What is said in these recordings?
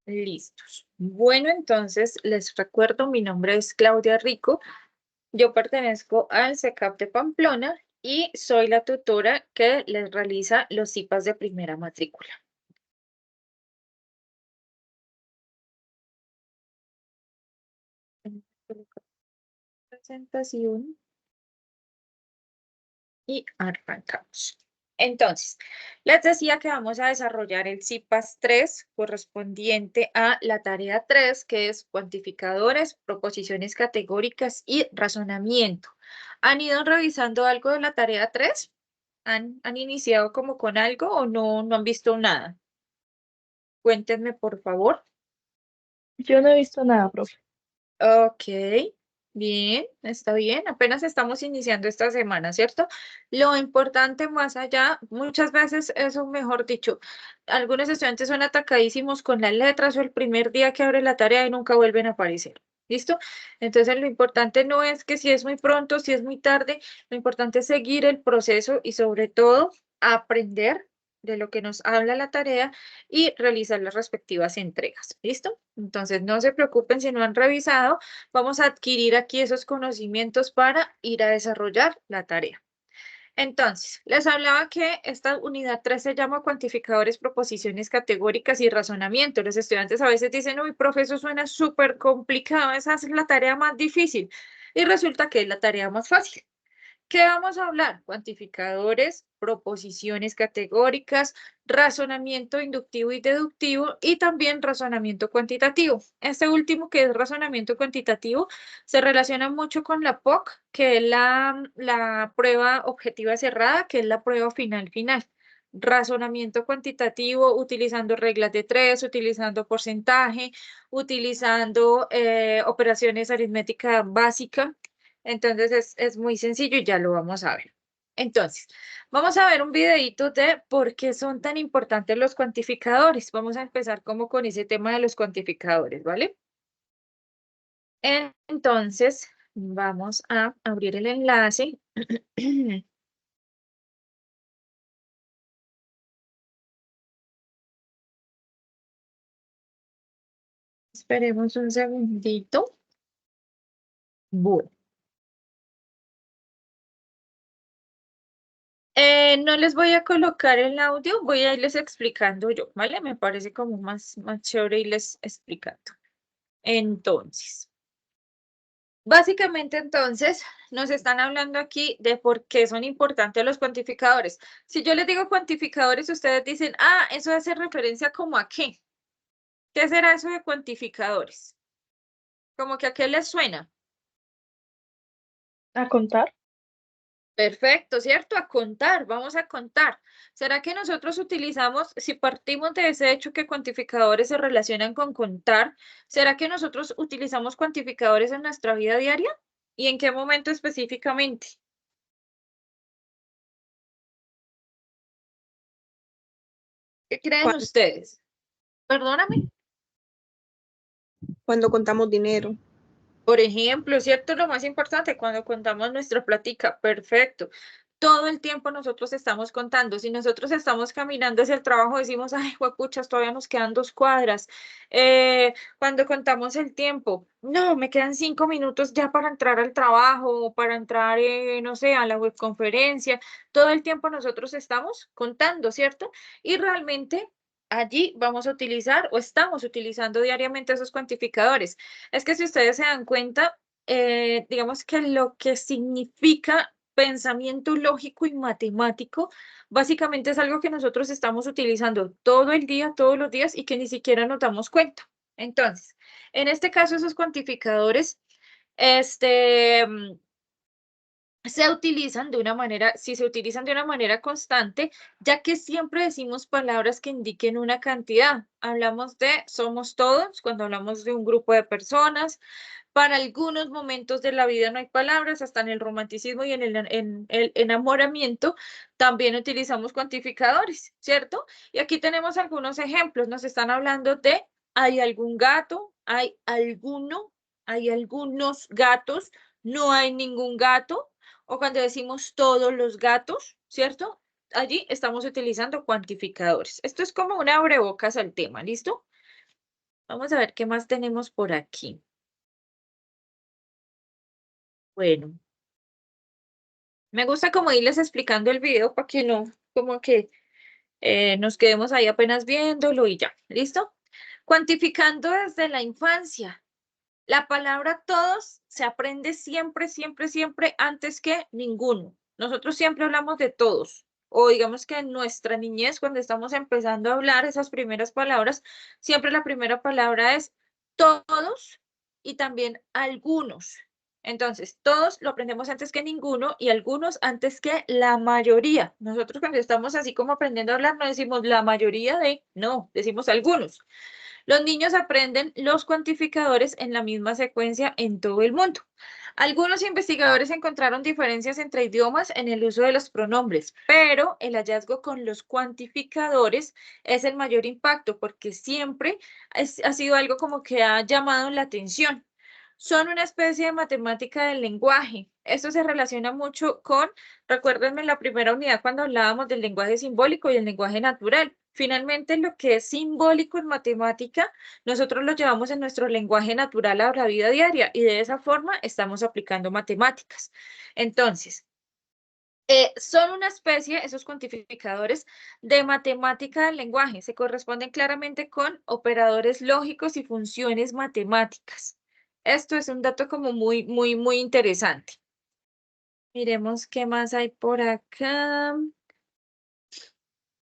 Listos. Bueno, entonces les recuerdo, mi nombre es Claudia Rico. Yo pertenezco al CECAP de Pamplona y soy la tutora que les realiza los IPAs de primera matrícula. Presentación y arrancamos. Entonces, les decía que vamos a desarrollar el CIPAS 3 correspondiente a la tarea 3, que es cuantificadores, proposiciones categóricas y razonamiento. ¿Han ido revisando algo de la tarea 3? ¿Han iniciado como con algo o no han visto nada? Cuéntenme, por favor. Yo no he visto nada, profe. Ok, bien, está bien. Apenas estamos iniciando esta semana, ¿cierto? Lo importante más allá, muchas veces eso, mejor dicho, algunos estudiantes son atacadísimos con las letras o el primer día que abre la tarea y nunca vuelven a aparecer. ¿Listo? Entonces lo importante no es que si es muy pronto, si es muy tarde, lo importante es seguir el proceso y sobre todo aprender de lo que nos habla la tarea y realizar las respectivas entregas. ¿Listo? Entonces, no se preocupen si no han revisado, vamos a adquirir aquí esos conocimientos para ir a desarrollar la tarea. Entonces, les hablaba que esta unidad 3 se llama cuantificadores, proposiciones categóricas y razonamiento. Los estudiantes a veces dicen, uy, profe, eso suena súper complicado, esa es la tarea más difícil. Y resulta que es la tarea más fácil. ¿Qué vamos a hablar? Cuantificadores, proposiciones categóricas, razonamiento inductivo y deductivo y también razonamiento cuantitativo. Este último, que es razonamiento cuantitativo, se relaciona mucho con la POC, que es la prueba objetiva cerrada, que es la prueba final. Razonamiento cuantitativo utilizando reglas de tres, utilizando porcentaje, utilizando operaciones aritméticas básicas. Entonces es muy sencillo y ya lo vamos a ver. Entonces, vamos a ver un videito de por qué son tan importantes los cuantificadores. Vamos a empezar como con ese tema de los cuantificadores, ¿vale? Entonces, vamos a abrir el enlace. Esperemos un segundito. Bueno. No les voy a colocar el audio, voy a irles explicando yo, ¿vale? Me parece como más chévere irles explicando. Entonces, básicamente entonces nos están hablando aquí de por qué son importantes los cuantificadores. Si yo les digo cuantificadores, ustedes dicen, ah, eso hace referencia como a qué. ¿Qué será eso de cuantificadores? Como que a qué les suena. ¿A contar? Perfecto, ¿cierto? A contar, vamos a contar. ¿Será que nosotros utilizamos, si partimos de ese hecho que cuantificadores se relacionan con contar, ¿será que nosotros utilizamos cuantificadores en nuestra vida diaria? ¿Y en qué momento específicamente? ¿Qué creen ustedes? Perdóname. Cuando contamos dinero. Por ejemplo, ¿cierto? Lo más importante, cuando contamos nuestra plática, perfecto. Todo el tiempo nosotros estamos contando. Si nosotros estamos caminando hacia el trabajo, decimos, ay, juepuchas, todavía nos quedan 2 cuadras. Cuando contamos el tiempo, no, me quedan 5 minutos ya para entrar al trabajo o para entrar, no sé, a la webconferencia. Todo el tiempo nosotros estamos contando, ¿cierto? Y realmente allí vamos a utilizar o estamos utilizando diariamente esos cuantificadores. Es que si ustedes se dan cuenta, digamos que lo que significa pensamiento lógico y matemático, básicamente es algo que nosotros estamos utilizando todo el día, todos los días y que ni siquiera nos damos cuenta. Entonces, en este caso, esos cuantificadores, este, se utilizan de una manera, si se utilizan de una manera constante, ya que siempre decimos palabras que indiquen una cantidad. Hablamos de somos todos, cuando hablamos de un grupo de personas. Para algunos momentos de la vida no hay palabras, hasta en el romanticismo y en el enamoramiento también utilizamos cuantificadores, ¿cierto? Y aquí tenemos algunos ejemplos. Nos están hablando de hay algún gato, hay algunos gatos, no hay ningún gato, o cuando decimos todos los gatos, ¿cierto? Allí estamos utilizando cuantificadores. Esto es como una abrebocas al tema, ¿listo? Vamos a ver qué más tenemos por aquí. Bueno, me gusta como irles explicando el video para que no, como que nos quedemos ahí apenas viéndolo y ya, ¿listo? Cuantificando desde la infancia. La palabra todos se aprende siempre, siempre, siempre antes que ninguno. Nosotros siempre hablamos de todos. O digamos que en nuestra niñez, cuando estamos empezando a hablar esas primeras palabras, siempre la primera palabra es todos y también algunos. Entonces, todos lo aprendemos antes que ninguno y algunos antes que la mayoría. Nosotros cuando estamos así como aprendiendo a hablar, no decimos la mayoría de, no, decimos algunos. Los niños aprenden los cuantificadores en la misma secuencia en todo el mundo. Algunos investigadores encontraron diferencias entre idiomas en el uso de los pronombres, pero el hallazgo con los cuantificadores es el mayor impacto porque siempre ha sido algo como que ha llamado la atención. Son una especie de matemática del lenguaje. Esto se relaciona mucho con, recuérdenme la primera unidad cuando hablábamos del lenguaje simbólico y el lenguaje natural. Finalmente, lo que es simbólico en matemática, nosotros lo llevamos en nuestro lenguaje natural a la vida diaria y de esa forma estamos aplicando matemáticas. Entonces, son una especie, esos cuantificadores, de matemática del lenguaje. Se corresponden claramente con operadores lógicos y funciones matemáticas. Esto es un dato como muy, muy, muy interesante. Miremos qué más hay por acá.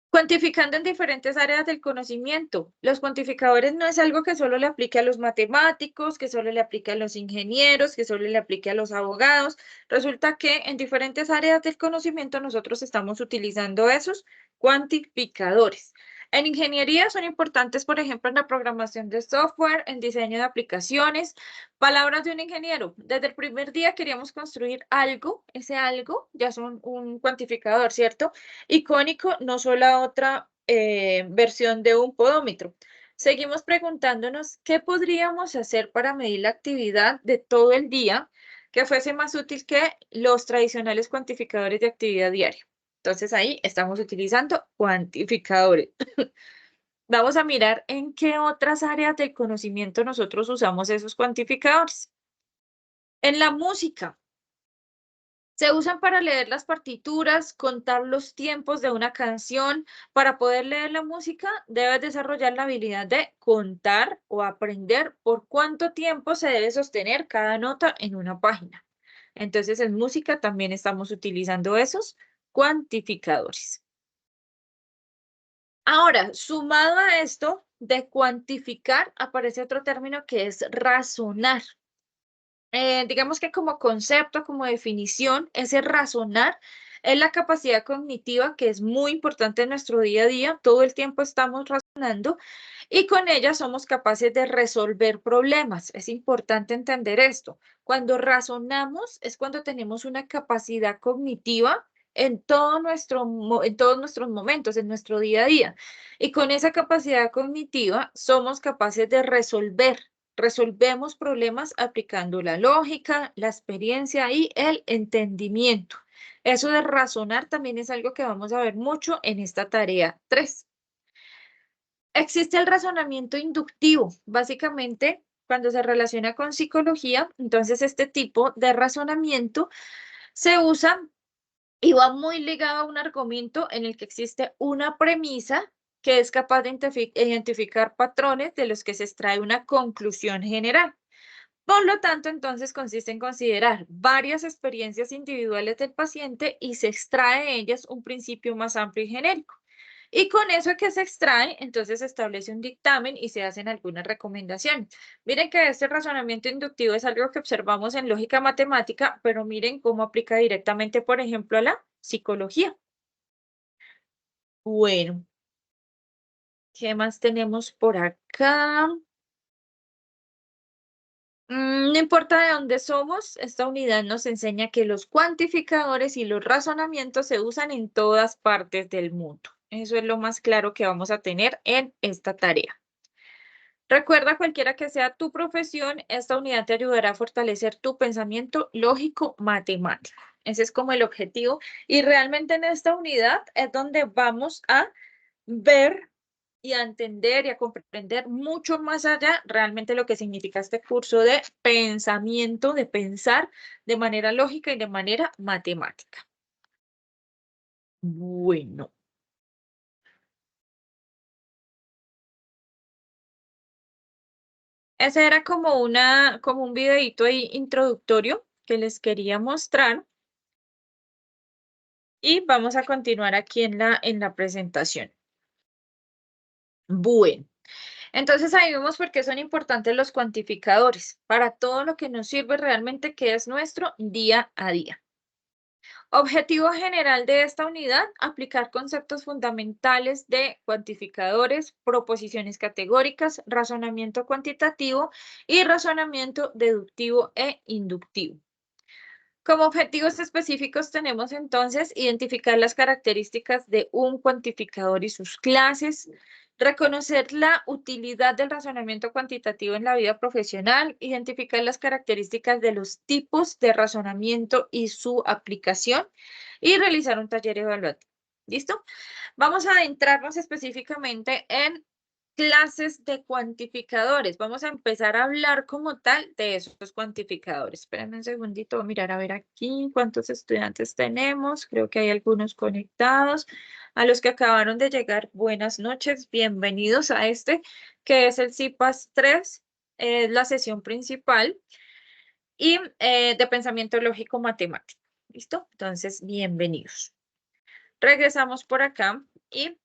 Cuantificando en diferentes áreas del conocimiento. Los cuantificadores no es algo que solo le aplique a los matemáticos, que solo le aplique a los ingenieros, que solo le aplique a los abogados. Resulta que en diferentes áreas del conocimiento nosotros estamos utilizando esos cuantificadores. En ingeniería son importantes, por ejemplo, en la programación de software, en diseño de aplicaciones. Palabras de un ingeniero. Desde el primer día queríamos construir algo, ese algo ya es un cuantificador, ¿cierto? Icónico, no solo otra versión de un podómetro. Seguimos preguntándonos qué podríamos hacer para medir la actividad de todo el día que fuese más útil que los tradicionales cuantificadores de actividad diaria. Entonces ahí estamos utilizando cuantificadores. Vamos a mirar en qué otras áreas del conocimiento nosotros usamos esos cuantificadores. En la música, se usan para leer las partituras, contar los tiempos de una canción. Para poder leer la música, debes desarrollar la habilidad de contar o aprender por cuánto tiempo se debe sostener cada nota en una página. Entonces, en música también estamos utilizando esos cuantificadores. Ahora, sumado a esto de cuantificar, aparece otro término que es razonar. Digamos que como concepto, como definición, ese razonar es la capacidad cognitiva que es muy importante en nuestro día a día. Todo el tiempo estamos razonando y con ella somos capaces de resolver problemas. Es importante entender esto. Cuando razonamos es cuando tenemos una capacidad cognitiva en todos nuestros momentos, en nuestro día a día. Y con esa capacidad cognitiva somos capaces de resolvemos problemas aplicando la lógica, la experiencia y el entendimiento. Eso de razonar también es algo que vamos a ver mucho en esta tarea 3. Existe el razonamiento inductivo. Básicamente, cuando se relaciona con psicología, entonces este tipo de razonamiento se usa y va muy ligado a un argumento en el que existe una premisa que es capaz de identificar patrones de los que se extrae una conclusión general. Por lo tanto, entonces consiste en considerar varias experiencias individuales del paciente y se extrae de ellas un principio más amplio y genérico. Y con eso que se extrae, entonces se establece un dictamen y se hacen algunas recomendaciones. Miren que este razonamiento inductivo es algo que observamos en lógica matemática, pero miren cómo aplica directamente, por ejemplo, a la psicología. Bueno, ¿qué más tenemos por acá? No importa de dónde somos, esta unidad nos enseña que los cuantificadores y los razonamientos se usan en todas partes del mundo. Eso es lo más claro que vamos a tener en esta tarea. Recuerda, cualquiera que sea tu profesión, esta unidad te ayudará a fortalecer tu pensamiento lógico matemático. Ese es como el objetivo. Y realmente en esta unidad es donde vamos a ver y a entender y a comprender mucho más allá realmente lo que significa este curso de pensamiento, de pensar de manera lógica y de manera matemática. Bueno. Ese era como un videíto ahí introductorio que les quería mostrar y vamos a continuar aquí en la presentación. Bueno, entonces ahí vemos por qué son importantes los cuantificadores para todo lo que nos sirve realmente que es nuestro día a día. Objetivo general de esta unidad, aplicar conceptos fundamentales de cuantificadores, proposiciones categóricas, razonamiento cuantitativo y razonamiento deductivo e inductivo. Como objetivos específicos tenemos entonces identificar las características de un cuantificador y sus clases, reconocer la utilidad del razonamiento cuantitativo en la vida profesional, identificar las características de los tipos de razonamiento y su aplicación y realizar un taller evaluativo. ¿Listo? Vamos a adentrarnos específicamente en clases de cuantificadores. Vamos a empezar a hablar como tal de esos cuantificadores. Espérenme un segundito, voy a mirar a ver aquí cuántos estudiantes tenemos. Creo que hay algunos conectados. A los que acabaron de llegar, buenas noches, bienvenidos a este, que es el CIPAS 3, la sesión principal y de pensamiento lógico matemático. ¿Listo? Entonces, bienvenidos. Regresamos por acá y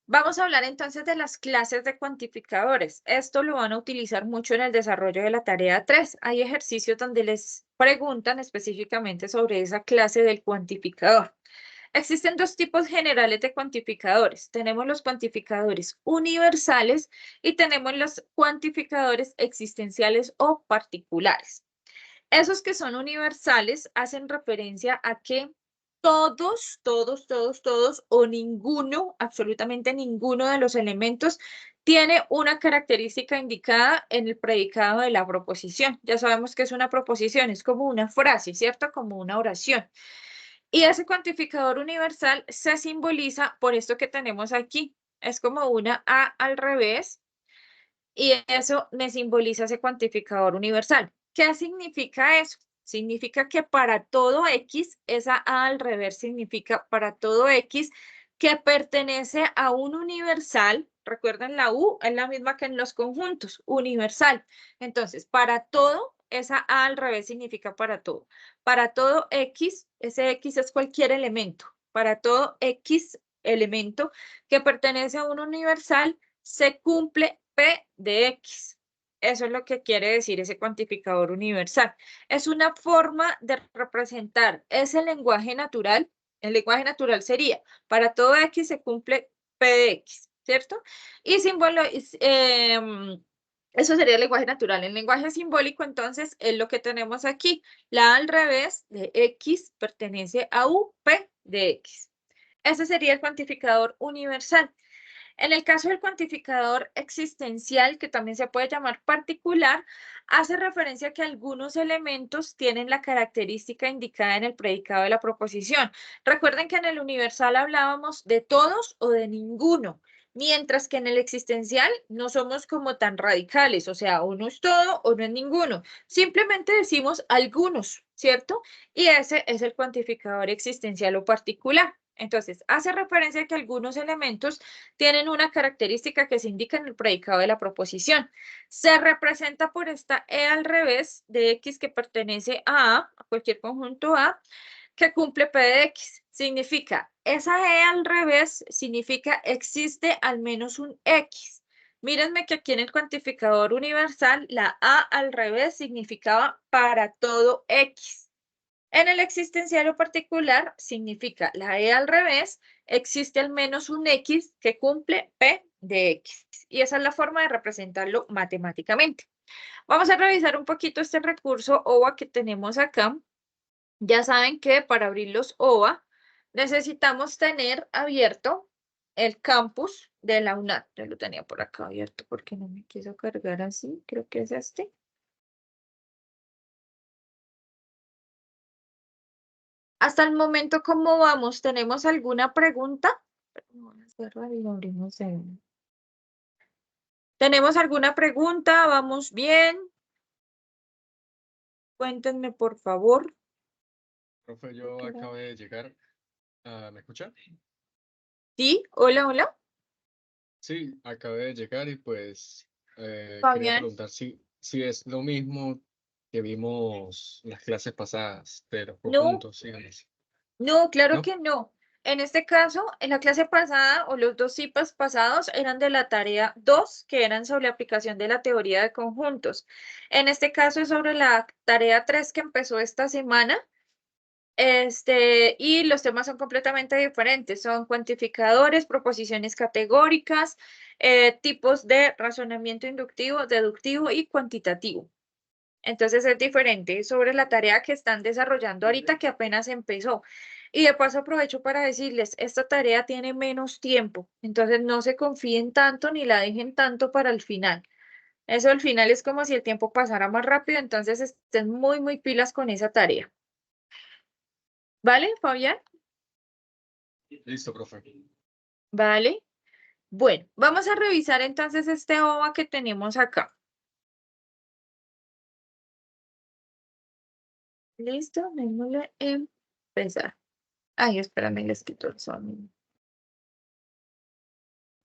vamos a hablar entonces de las clases de cuantificadores. Esto lo van a utilizar mucho en el desarrollo de la tarea 3. Hay ejercicios donde les preguntan específicamente sobre esa clase del cuantificador. Existen dos tipos generales de cuantificadores. Tenemos los cuantificadores universales y tenemos los cuantificadores existenciales o particulares. Esos que son universales hacen referencia a que todos o ninguno, absolutamente ninguno de los elementos tiene una característica indicada en el predicado de la proposición. Ya sabemos que es una proposición, es como una frase, ¿cierto? Como una oración. Y ese cuantificador universal se simboliza por esto que tenemos aquí. Es como una A al revés y eso me simboliza ese cuantificador universal. ¿Qué significa eso? Significa que para todo X, esa A al revés significa para todo X que pertenece a un universal. Recuerden, la U es la misma que en los conjuntos, universal. Entonces, para todo, esa A al revés significa para todo. Para todo X, ese X es cualquier elemento. Para todo X elemento que pertenece a un universal, se cumple P de X. Eso es lo que quiere decir ese cuantificador universal. Es una forma de representar ese lenguaje natural. El lenguaje natural sería, para todo X se cumple P de X, ¿cierto? Y símbolo, eso sería el lenguaje natural. El lenguaje simbólico, entonces, es lo que tenemos aquí. La A al revés de X pertenece a U, P de X. Ese sería el cuantificador universal. En el caso del cuantificador existencial, que también se puede llamar particular, hace referencia a que algunos elementos tienen la característica indicada en el predicado de la proposición. Recuerden que en el universal hablábamos de todos o de ninguno, mientras que en el existencial no somos como tan radicales, o sea, uno es todo o no es ninguno. Simplemente decimos algunos, ¿cierto? Y ese es el cuantificador existencial o particular. Entonces, hace referencia a que algunos elementos tienen una característica que se indica en el predicado de la proposición. Se representa por esta E al revés de X que pertenece a cualquier conjunto A, que cumple P de X. Significa, esa E al revés significa existe al menos un X. Mírenme que aquí en el cuantificador universal, la A al revés significaba para todo X. En el existencial o particular significa la E al revés, existe al menos un X que cumple P de X. Y esa es la forma de representarlo matemáticamente. Vamos a revisar un poquito este recurso OVA que tenemos acá. Ya saben que para abrir los OVA necesitamos tener abierto el campus de la UNAD. Yo lo tenía por acá abierto porque no me quiso cargar así. Creo que es este. Hasta el momento, ¿cómo vamos? ¿Tenemos alguna pregunta? Vamos a cerrar y lo abrimos de nuevo. ¿Tenemos alguna pregunta? ¿Vamos bien? Cuéntenme, por favor. Profe, yo acabé de llegar. ¿Me escucha? Sí, hola, hola. Sí, acabé de llegar y pues quería Fabián. preguntar si es lo mismo que vimos en las clases pasadas de los No, conjuntos, sí, no, claro ¿no? que no. En este caso, en la clase pasada o los dos CIPAs pasados eran de la tarea 2, que eran sobre la aplicación de la teoría de conjuntos. En este caso es sobre la tarea 3 que empezó esta semana. Y los temas son completamente diferentes. Son cuantificadores, proposiciones categóricas, tipos de razonamiento inductivo, deductivo y cuantitativo. Entonces es diferente sobre la tarea que están desarrollando ahorita que apenas empezó. Y de paso aprovecho para decirles, esta tarea tiene menos tiempo, entonces no se confíen tanto ni la dejen tanto para el final. Eso al final es como si el tiempo pasara más rápido, entonces estén muy, muy pilas con esa tarea. ¿Vale, Fabián? Listo, profe. Vale. Bueno, vamos a revisar entonces este OVA que tenemos acá. ¿Listo? Démosle empezar. Ay, espérame, les quito el sonido.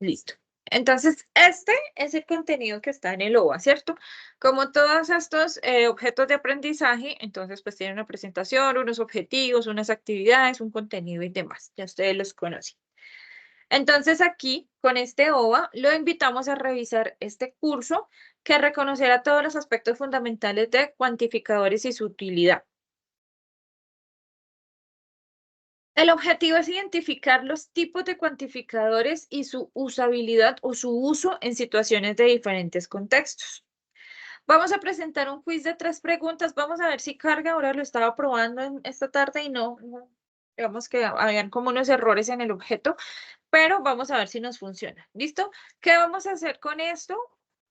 Listo. Entonces, este es el contenido que está en el OVA, ¿cierto? Como todos estos objetos de aprendizaje, entonces pues tienen una presentación, unos objetivos, unas actividades, un contenido y demás. Ya ustedes los conocen. Entonces aquí, con este OVA, lo invitamos a revisar este curso que reconocerá todos los aspectos fundamentales de cuantificadores y su utilidad. El objetivo es identificar los tipos de cuantificadores y su usabilidad o su uso en situaciones de diferentes contextos. Vamos a presentar un quiz de 3 preguntas. Vamos a ver si carga. Ahora lo estaba probando esta tarde y digamos que habían como unos errores en el objeto, pero vamos a ver si nos funciona. ¿Listo? ¿Qué vamos a hacer con esto?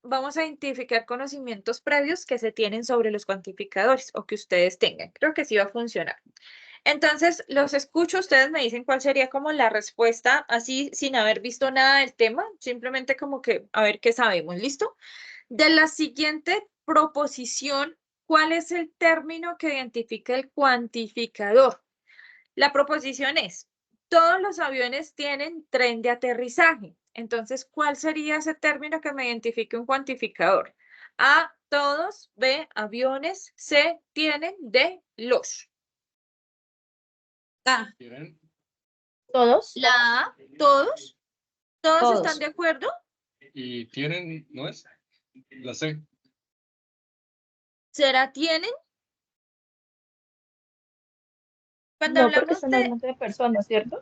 Vamos a identificar conocimientos previos que se tienen sobre los cuantificadores o que ustedes tengan. Creo que sí va a funcionar. Entonces, los escucho, ustedes me dicen cuál sería como la respuesta, así sin haber visto nada del tema, simplemente como que a ver qué sabemos, ¿listo? De la siguiente proposición, ¿cuál es el término que identifica el cuantificador? La proposición es, todos los aviones tienen tren de aterrizaje. Entonces, ¿cuál sería ese término que me identifique un cuantificador? A, todos, B, aviones, C, tienen, D, los. A, ¿Tienen? ¿Todos? la A, todos. ¿Todos están Todos. de acuerdo? ¿Y tienen? ¿No es? La C. ¿Será tienen? Cuando No, porque hablamos están de, hablando de personas, ¿cierto?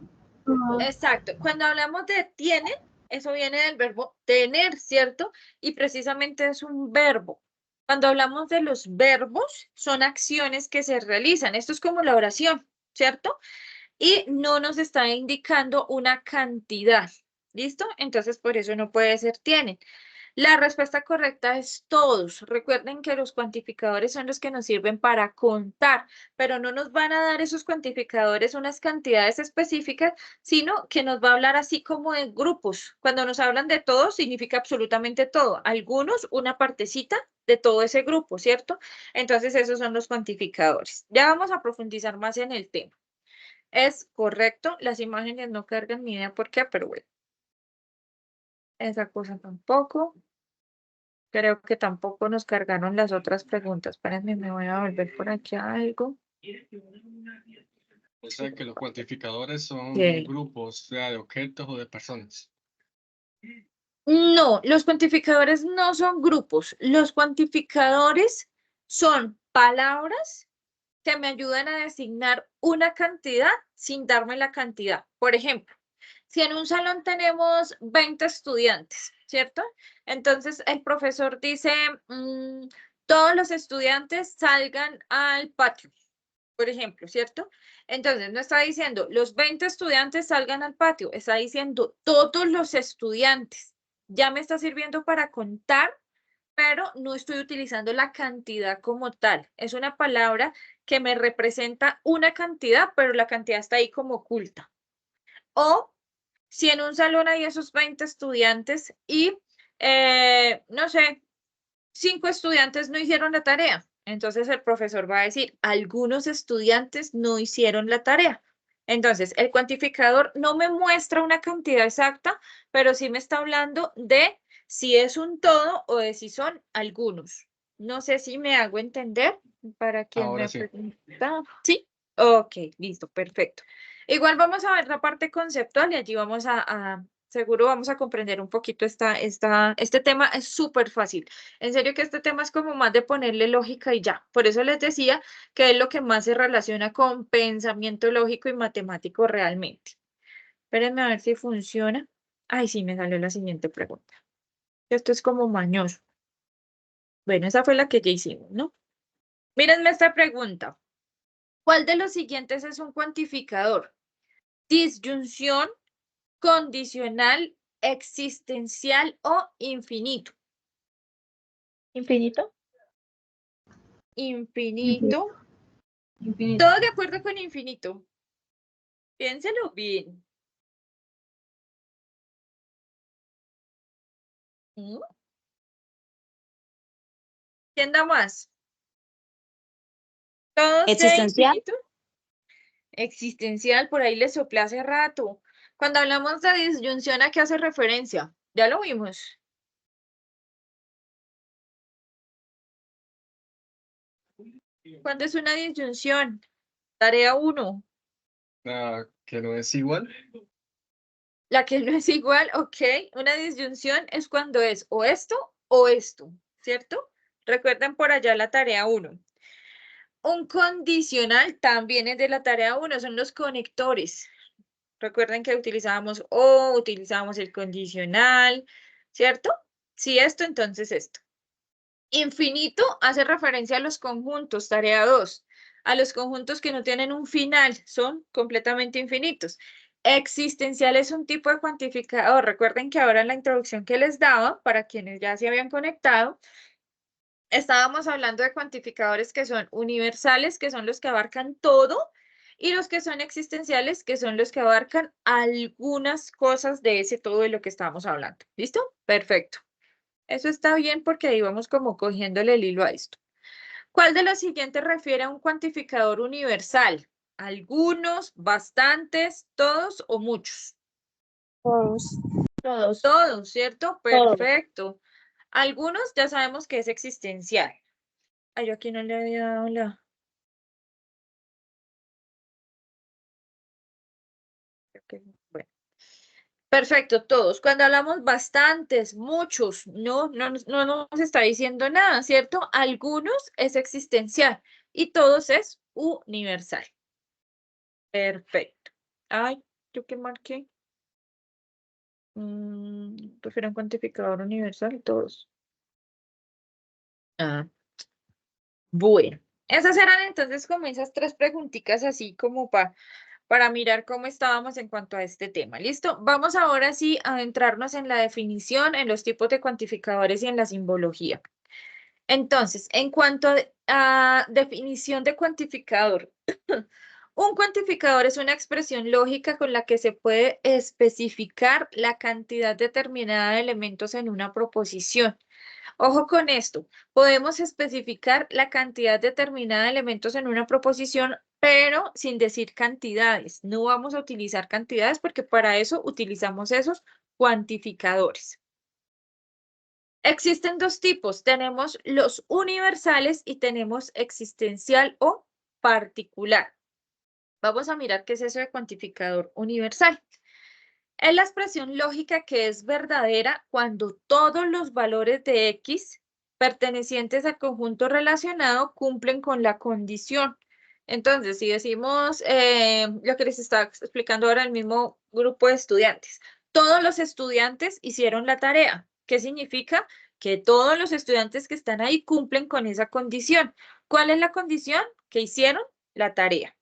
exacto, cuando hablamos de tienen, eso viene del verbo tener, ¿cierto? Y precisamente es un verbo. Cuando hablamos de los verbos, son acciones que se realizan. Esto es como la oración, ¿cierto? Y no nos está indicando una cantidad. ¿Listo? Entonces, por eso no puede ser tienen. La respuesta correcta es todos. Recuerden que los cuantificadores son los que nos sirven para contar, pero no nos van a dar esos cuantificadores unas cantidades específicas, sino que nos va a hablar así como de grupos. Cuando nos hablan de todos, significa absolutamente todo. Algunos, una partecita de todo ese grupo, ¿cierto? Entonces, esos son los cuantificadores. Ya vamos a profundizar más en el tema. Es correcto, las imágenes no cargan ni idea por qué, pero bueno. Esa cosa tampoco. Creo que tampoco nos cargaron las otras preguntas. Espérenme, me voy a volver por aquí a algo. O sea que los cuantificadores son Ok. grupos, sea de objetos o de personas. No, los cuantificadores no son grupos. Los cuantificadores son palabras que me ayudan a designar una cantidad sin darme la cantidad. Por ejemplo, si en un salón tenemos 20 estudiantes, ¿cierto? Entonces el profesor dice, todos los estudiantes salgan al patio, por ejemplo, ¿cierto? Entonces no está diciendo los 20 estudiantes salgan al patio, está diciendo todos los estudiantes. Ya me está sirviendo para contar, pero no estoy utilizando la cantidad como tal. Es una palabra que me representa una cantidad, pero la cantidad está ahí como oculta. O si en un salón hay esos 20 estudiantes y no sé, 5 estudiantes no hicieron la tarea. Entonces el profesor va a decir, algunos estudiantes no hicieron la tarea. Entonces, el cuantificador no me muestra una cantidad exacta, pero sí me está hablando de si es un todo o de si son algunos. No sé si me hago entender para quien Ahora me sí. pregunta. ¿Sí? Ok, listo, perfecto. Igual vamos a ver la parte conceptual y allí vamos seguro vamos a comprender un poquito este tema. Es súper fácil. En serio que este tema es como más de ponerle lógica y ya. Por eso les decía que es lo que más se relaciona con pensamiento lógico y matemático realmente. Espérenme a ver si funciona. Ay, sí, me salió la siguiente pregunta. Esto es como mañoso. Bueno, esa fue la que ya hicimos, ¿no? Mírenme esta pregunta. ¿Cuál de los siguientes es un cuantificador? Disyunción, condicional, existencial o infinito. ¿Infinito? Infinito. Infinito. Todos de acuerdo con infinito. Piénselo bien. ¿Mm? ¿Quién da más? ¿Todos de ¿Existencial? infinito? Existencial, por ahí le soplé hace rato. Cuando hablamos de disyunción, ¿a qué hace referencia? Ya lo vimos. ¿Cuándo es una disyunción? Tarea 1. Que no es igual. La que no es igual, ok. Una disyunción es cuando es o esto, ¿cierto? Recuerden por allá la tarea 1. Un condicional también es de la tarea 1, son los conectores. Recuerden que utilizábamos o, utilizábamos el condicional, ¿cierto? Si esto, entonces esto. Infinito hace referencia a los conjuntos, tarea 2. A los conjuntos que no tienen un final, son completamente infinitos. Existencial es un tipo de cuantificador. Recuerden que ahora en la introducción que les daba, para quienes ya se habían conectado, estábamos hablando de cuantificadores que son universales, que son los que abarcan todo, y los que son existenciales, que son los que abarcan algunas cosas de ese todo de lo que estábamos hablando. ¿Listo? Perfecto. Eso está bien porque ahí vamos como cogiéndole el hilo a esto. ¿Cuál de los siguientes refiere a un cuantificador universal? ¿Algunos, bastantes, todos o muchos? Todos. Todos. Todos, ¿cierto? Todos. Perfecto. Algunos ya sabemos que es existencial. Ay, yo aquí no le había dado la... Bueno. Perfecto, todos. Cuando hablamos bastantes, muchos, no nos está diciendo nada, ¿cierto? Algunos es existencial y todos es universal. Perfecto. Ay, ¿yo qué marqué? Prefiero un cuantificador universal, todos. Ah, bueno. Esas eran entonces como esas 3 preguntitas así como para mirar cómo estábamos en cuanto a este tema. ¿Listo? Vamos ahora sí a adentrarnos en la definición, en los tipos de cuantificadores y en la simbología. Entonces, en cuanto a definición de cuantificador, un cuantificador es una expresión lógica con la que se puede especificar la cantidad determinada de elementos en una proposición. Ojo con esto, podemos especificar la cantidad determinada de elementos en una proposición, pero sin decir cantidades. No vamos a utilizar cantidades porque para eso utilizamos esos cuantificadores. Existen 2 tipos, tenemos los universales y tenemos existencial o particular. Vamos a mirar qué es eso de cuantificador universal. Es la expresión lógica que es verdadera cuando todos los valores de X pertenecientes al conjunto relacionado cumplen con la condición. Entonces, si decimos lo que les estaba explicando ahora el mismo grupo de estudiantes, todos los estudiantes hicieron la tarea. ¿Qué significa? Que todos los estudiantes que están ahí cumplen con esa condición. ¿Cuál es la condición? Que hicieron la tarea.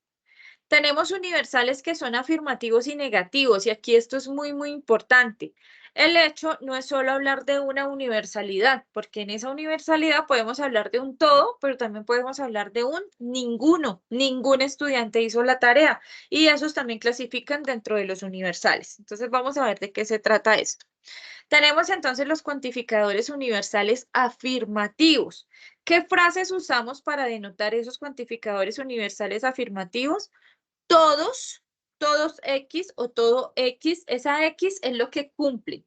Tenemos universales que son afirmativos y negativos, y aquí esto es muy, muy importante. El hecho no es solo hablar de una universalidad, porque en esa universalidad podemos hablar de un todo, pero también podemos hablar de un ninguno. Ningún estudiante hizo la tarea, y esos también clasifican dentro de los universales. Entonces vamos a ver de qué se trata esto. Tenemos entonces los cuantificadores universales afirmativos. ¿Qué frases usamos para denotar esos cuantificadores universales afirmativos? Todos, todos X o todo X, esa X es lo que cumple.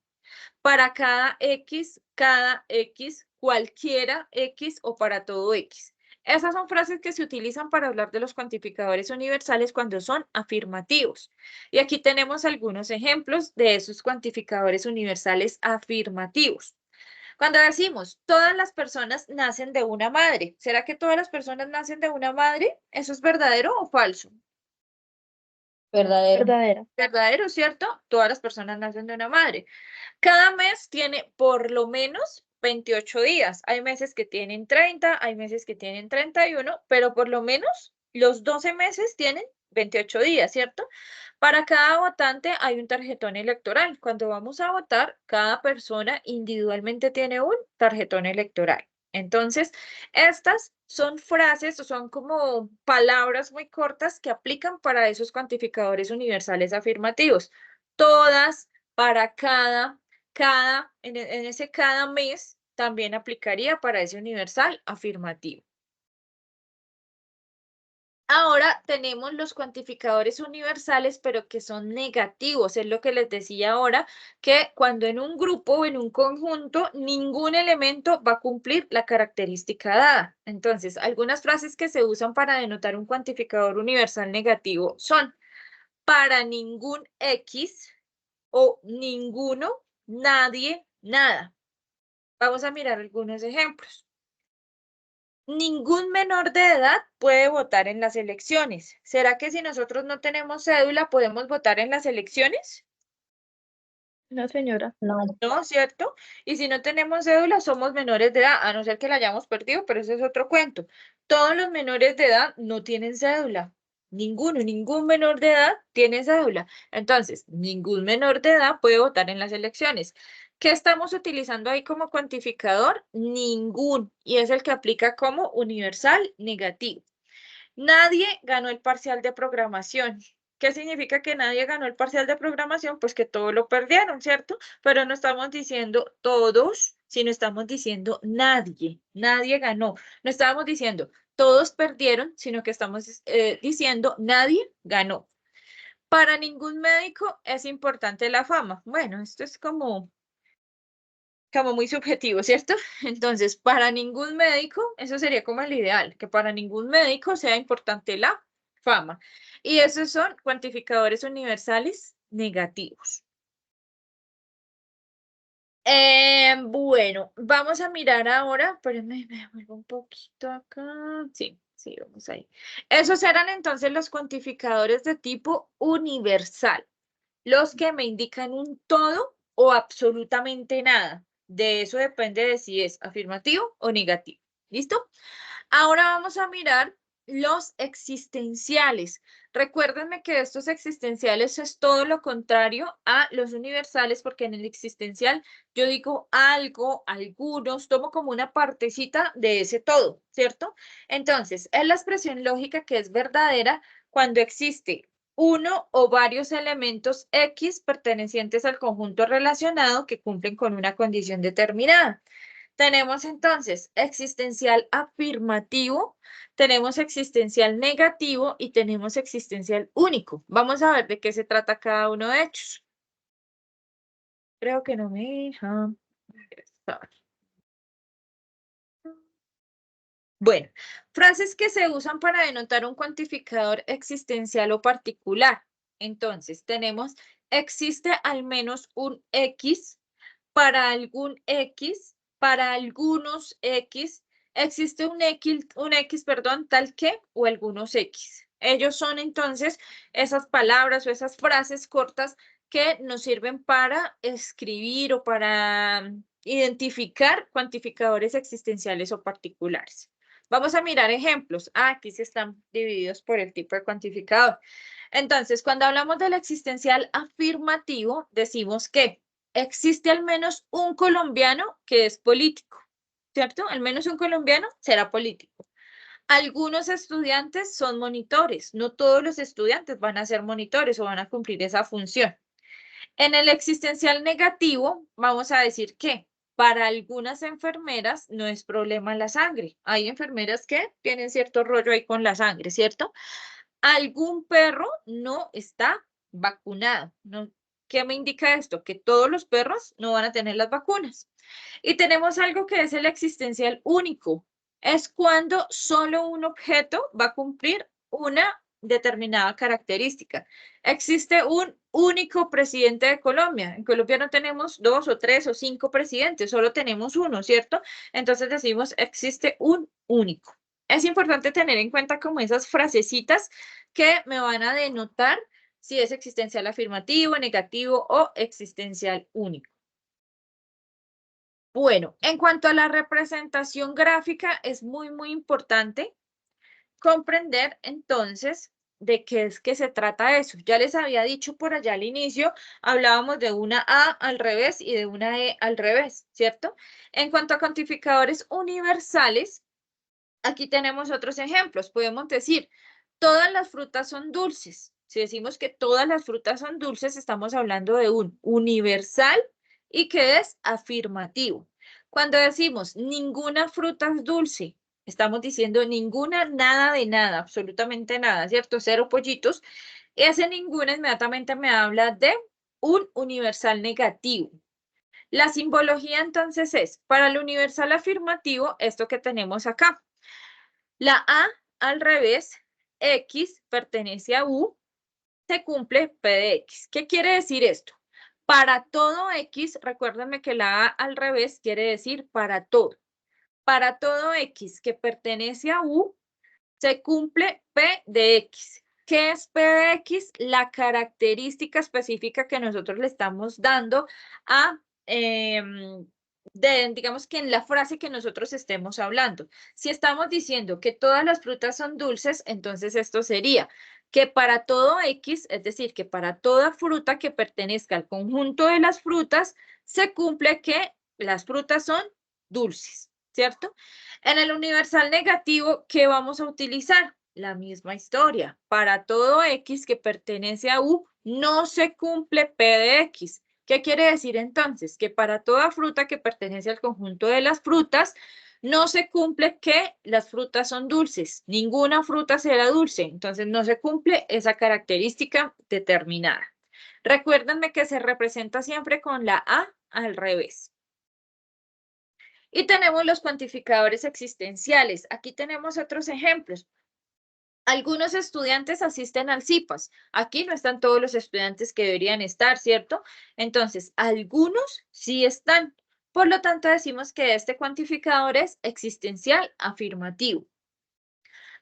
Para cada X, cualquiera X o para todo X. Esas son frases que se utilizan para hablar de los cuantificadores universales cuando son afirmativos. Y aquí tenemos algunos ejemplos de esos cuantificadores universales afirmativos. Cuando decimos, todas las personas nacen de una madre, ¿será que todas las personas nacen de una madre? ¿Eso es verdadero o falso? Verdadero. Verdadero. Verdadero, ¿cierto? Todas las personas nacen de una madre. Cada mes tiene por lo menos 28 días. Hay meses que tienen 30, hay meses que tienen 31, pero por lo menos los 12 meses tienen 28 días, ¿cierto? Para cada votante hay un tarjetón electoral. Cuando vamos a votar, cada persona individualmente tiene un tarjetón electoral. Entonces, estas son frases o son como palabras muy cortas que aplican para esos cuantificadores universales afirmativos. Todas, para en ese cada mes también aplicaría para ese universal afirmativo. Ahora tenemos los cuantificadores universales, pero que son negativos. Es lo que les decía ahora, que cuando en un grupo o en un conjunto ningún elemento va a cumplir la característica dada. Entonces, algunas frases que se usan para denotar un cuantificador universal negativo son para ningún X o ninguno, nadie, nada. Vamos a mirar algunos ejemplos. Ningún menor de edad puede votar en las elecciones. ¿Será que si nosotros no tenemos cédula podemos votar en las elecciones? No, señora. No. No, ¿cierto? Y si no tenemos cédula somos menores de edad, a no ser que la hayamos perdido, pero ese es otro cuento. Todos los menores de edad no tienen cédula. Ningún menor de edad tiene cédula. Entonces, ningún menor de edad puede votar en las elecciones. ¿Qué estamos utilizando ahí como cuantificador? Ningún. Y es el que aplica como universal negativo. Nadie ganó el parcial de programación. ¿Qué significa que nadie ganó el parcial de programación? Pues que todos lo perdieron, ¿cierto? Pero no estamos diciendo todos, sino estamos diciendo nadie. Nadie ganó. No estábamos diciendo todos perdieron, sino que estamos diciendo nadie ganó. Para ningún médico es importante la fama. Bueno, esto es como muy subjetivo, ¿cierto? Entonces, para ningún médico, eso sería como el ideal, que para ningún médico sea importante la fama. Y esos son cuantificadores universales negativos. Bueno, vamos a mirar ahora, espérenme, me vuelvo un poquito acá. Sí, vamos ahí. Esos eran entonces los cuantificadores de tipo universal, los que me indican un todo o absolutamente nada. De eso depende de si es afirmativo o negativo. ¿Listo? Ahora vamos a mirar los existenciales. Recuérdenme que estos existenciales es todo lo contrario a los universales, porque en el existencial yo digo algo, algunos, tomo como una partecita de ese todo, ¿cierto? Entonces, es la expresión lógica que es verdadera cuando existe uno o varios elementos X pertenecientes al conjunto relacionado que cumplen con una condición determinada. Tenemos entonces existencial afirmativo, tenemos existencial negativo y tenemos existencial único. Vamos a ver de qué se trata cada uno de ellos. Creo que no me deja ingresar. Bueno, frases que se usan para denotar un cuantificador existencial o particular. Entonces, tenemos existe al menos un X, para algún X, para algunos X, existe un X, perdón, tal que o algunos X. Ellos son entonces esas palabras o esas frases cortas que nos sirven para escribir o para identificar cuantificadores existenciales o particulares. Vamos a mirar ejemplos. Aquí sí están divididos por el tipo de cuantificador. Entonces, cuando hablamos del existencial afirmativo, decimos que existe al menos un colombiano que es político, ¿cierto? Al menos un colombiano será político. Algunos estudiantes son monitores, no todos los estudiantes van a ser monitores o van a cumplir esa función. En el existencial negativo, vamos a decir que para algunas enfermeras no es problema la sangre. Hay enfermeras que tienen cierto rollo ahí con la sangre, ¿cierto? Algún perro no está vacunado. ¿No? ¿Qué me indica esto? Que todos los perros no van a tener las vacunas. Y tenemos algo que es el existencial único. Es cuando solo un objeto va a cumplir una determinada característica. Existe un único presidente de Colombia. En Colombia no tenemos 2 o 3 o 5 presidentes, solo tenemos uno, ¿cierto? Entonces decimos existe un único. Es importante tener en cuenta como esas frasecitas que me van a denotar si es existencial afirmativo, negativo o existencial único. Bueno, en cuanto a la representación gráfica, es muy importante comprender entonces de qué es que se trata eso. Ya les había dicho por allá al inicio, hablábamos de una A al revés y de una E al revés, ¿cierto? En cuanto a cuantificadores universales, aquí tenemos otros ejemplos. Podemos decir, todas las frutas son dulces. Si decimos que todas las frutas son dulces, estamos hablando de un universal y que es afirmativo. Cuando decimos ninguna fruta es dulce, estamos diciendo ninguna, nada de nada, absolutamente nada, ¿cierto? Cero pollitos. Ese ninguna inmediatamente me habla de un universal negativo. La simbología entonces es, para el universal afirmativo, esto que tenemos acá. La A al revés, X pertenece a U, se cumple P de X. ¿Qué quiere decir esto? Para todo X, recuérdenme que la A al revés quiere decir para todo. Para todo X que pertenece a U, se cumple P de X. ¿Qué es P de X? La característica específica que nosotros le estamos dando a, digamos que en la frase que nosotros estemos hablando. Si estamos diciendo que todas las frutas son dulces, entonces esto sería que para todo X, es decir, que para toda fruta que pertenezca al conjunto de las frutas, se cumple que las frutas son dulces, ¿cierto? En el universal negativo, ¿qué vamos a utilizar? La misma historia. Para todo X que pertenece a U, no se cumple P de X. ¿Qué quiere decir entonces? Que para toda fruta que pertenece al conjunto de las frutas, no se cumple que las frutas son dulces. Ninguna fruta será dulce. Entonces, no se cumple esa característica determinada. Recuérdenme que se representa siempre con la A al revés. Y tenemos los cuantificadores existenciales. Aquí tenemos otros ejemplos. Algunos estudiantes asisten al CIPAS. Aquí no están todos los estudiantes que deberían estar, ¿cierto? Entonces, algunos sí están. Por lo tanto, decimos que este cuantificador es existencial afirmativo.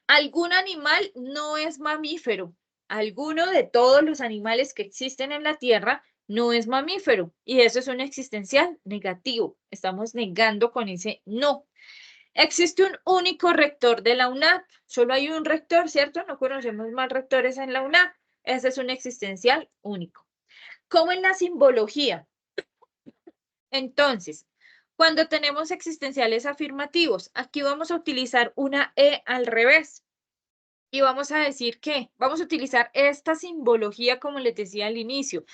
Algún animal no es mamífero. Alguno de todos los animales que existen en la Tierra no es mamífero. Y eso es un existencial negativo. Estamos negando con ese no. Existe un único rector de la UNAP. Solo hay un rector, ¿cierto? No conocemos más rectores en la UNAP. Ese es un existencial único. ¿Cómo en la simbología? Entonces, cuando tenemos existenciales afirmativos, aquí vamos a utilizar una E al revés. Y vamos a decir que vamos a utilizar esta simbología como les decía al inicio.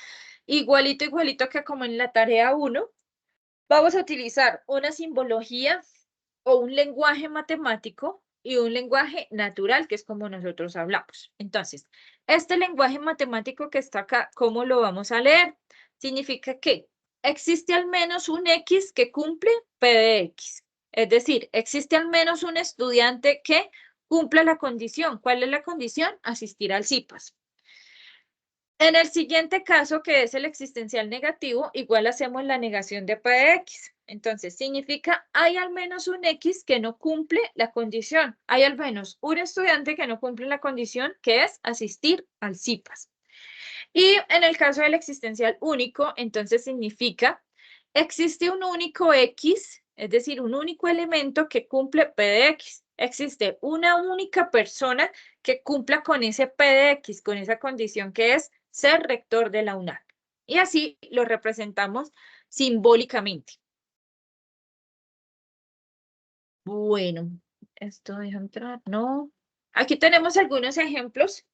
Igualito que como en la tarea 1, vamos a utilizar una simbología o un lenguaje matemático y un lenguaje natural, que es como nosotros hablamos. Entonces, este lenguaje matemático que está acá, ¿cómo lo vamos a leer? Significa que existe al menos un X que cumple P de X. Es decir, existe al menos un estudiante que cumple la condición. ¿Cuál es la condición? Asistir al CIPAS. En el siguiente caso, que es el existencial negativo, igual hacemos la negación de P de X. Entonces, significa hay al menos un X que no cumple la condición. Hay al menos un estudiante que no cumple la condición, que es asistir al CIPAS. Y en el caso del existencial único, entonces significa existe un único X, es decir, un único elemento que cumple P de X. existe una única persona que cumpla con ese P de X, con esa condición que es ser rector de la UNAD. Y así lo representamos simbólicamente. Bueno, esto deja entrar, no. Aquí tenemos algunos ejemplos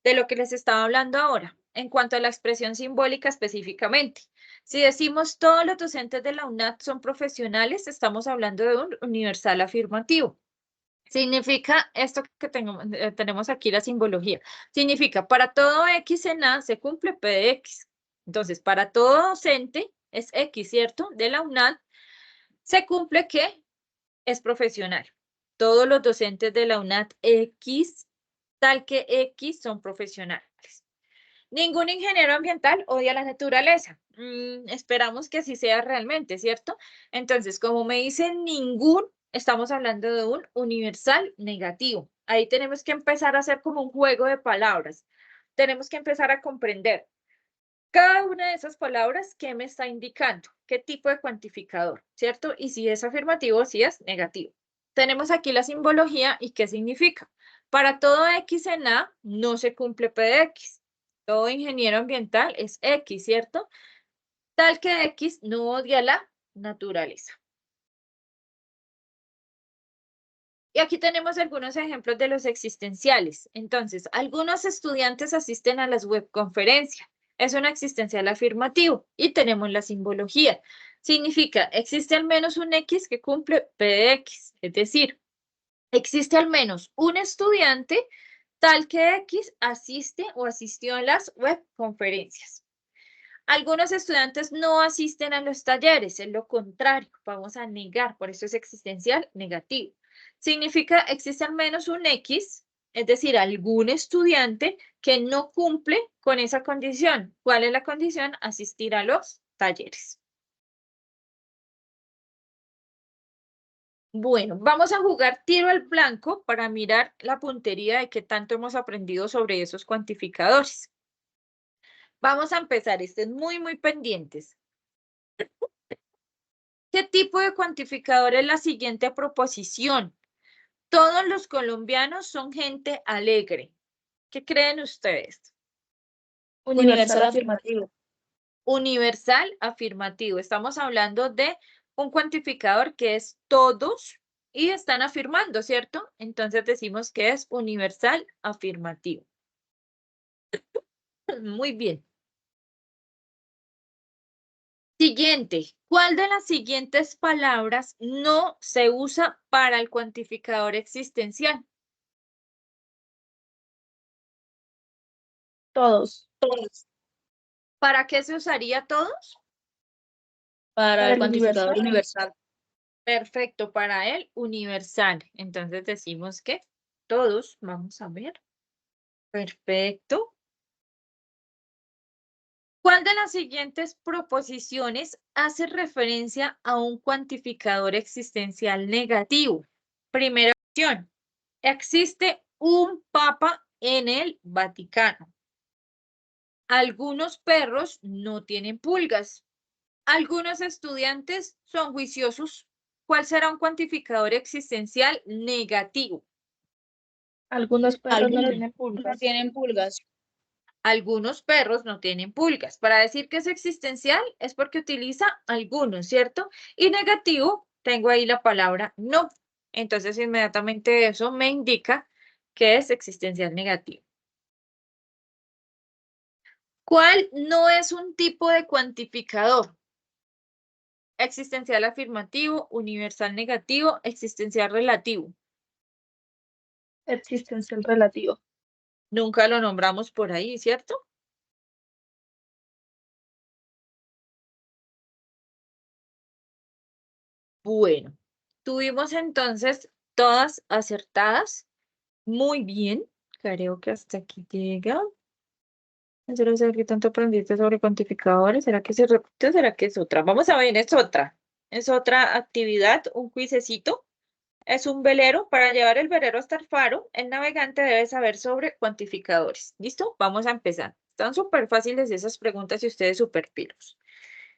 de lo que les estaba hablando ahora, en cuanto a la expresión simbólica específicamente. Si decimos todos los docentes de la UNAD son profesionales, estamos hablando de un universal afirmativo. Significa esto que tenemos aquí, la simbología. Significa, para todo X en A se cumple P de X. Entonces, para todo docente es X, ¿cierto? De la UNAD se cumple que es profesional. Todos los docentes de la UNAD X, tal que X, son profesionales. Ningún ingeniero ambiental odia la naturaleza. Esperamos que así sea realmente, ¿cierto? Entonces, como me dicen ningún, estamos hablando de un universal negativo. Ahí tenemos que empezar a hacer como un juego de palabras. Tenemos que empezar a comprender cada una de esas palabras, ¿qué me está indicando? ¿Qué tipo de cuantificador? ¿Cierto? Y si es afirmativo o si es negativo. Tenemos aquí la simbología y qué significa. Para todo X en A no se cumple P de X. Todo ingeniero ambiental es X, ¿cierto? Tal que X no odia la naturaleza. Y aquí tenemos algunos ejemplos de los existenciales. Entonces, algunos estudiantes asisten a las webconferencias. Es un existencial afirmativo. Y tenemos la simbología. Significa, existe al menos un X que cumple P de X. Es decir, existe al menos un estudiante tal que X asiste o asistió a las webconferencias. Algunos estudiantes no asisten a los talleres, es lo contrario, vamos a negar, por eso es existencial negativo. Significa existe al menos un X, es decir, algún estudiante que no cumple con esa condición. ¿Cuál es la condición? Asistir a los talleres. Bueno, vamos a jugar tiro al blanco para mirar la puntería de qué tanto hemos aprendido sobre esos cuantificadores. Vamos a empezar, estén muy pendientes. ¿Qué tipo de cuantificador es la siguiente proposición? Todos los colombianos son gente alegre. ¿Qué creen ustedes? Universal afirmativo. Universal afirmativo. Estamos hablando de un cuantificador que es todos y están afirmando, ¿cierto? Entonces decimos que es universal afirmativo. Muy bien. Siguiente. ¿Cuál de las siguientes palabras no se usa para el cuantificador existencial? Todos. Todos. ¿Para qué se usaría todos? Para el el cuantificador universal. Perfecto, para el universal. Entonces decimos que todos, vamos a ver. Perfecto. ¿Cuál de las siguientes proposiciones hace referencia a un cuantificador existencial negativo? Primera opción. Existe un papa en el Vaticano. Algunos perros no tienen pulgas. Algunos estudiantes son juiciosos. ¿Cuál será un cuantificador existencial negativo? Algunos perros no Algunos tienen no pulgas. tienen pulgas. Algunos perros no tienen pulgas. Para decir que es existencial es porque utiliza algunos, ¿cierto? Y negativo, tengo ahí la palabra no. Entonces, inmediatamente eso me indica que es existencial negativo. ¿Cuál no es un tipo de cuantificador? Existencial afirmativo, universal negativo, existencial relativo. Existencial relativo. Nunca lo nombramos por ahí, ¿cierto? Bueno, tuvimos entonces todas acertadas. Muy bien, creo que hasta aquí llega. ¿Será saber qué tanto aprendiste sobre cuantificadores? ¿Será que se repite o será que es otra? Vamos a ver, es otra. Es otra actividad, un cuisecito. Es un velero. Para llevar el velero hasta el faro, el navegante debe saber sobre cuantificadores. ¿Listo? Vamos a empezar. Están súper fáciles esas preguntas y ustedes súper pilos.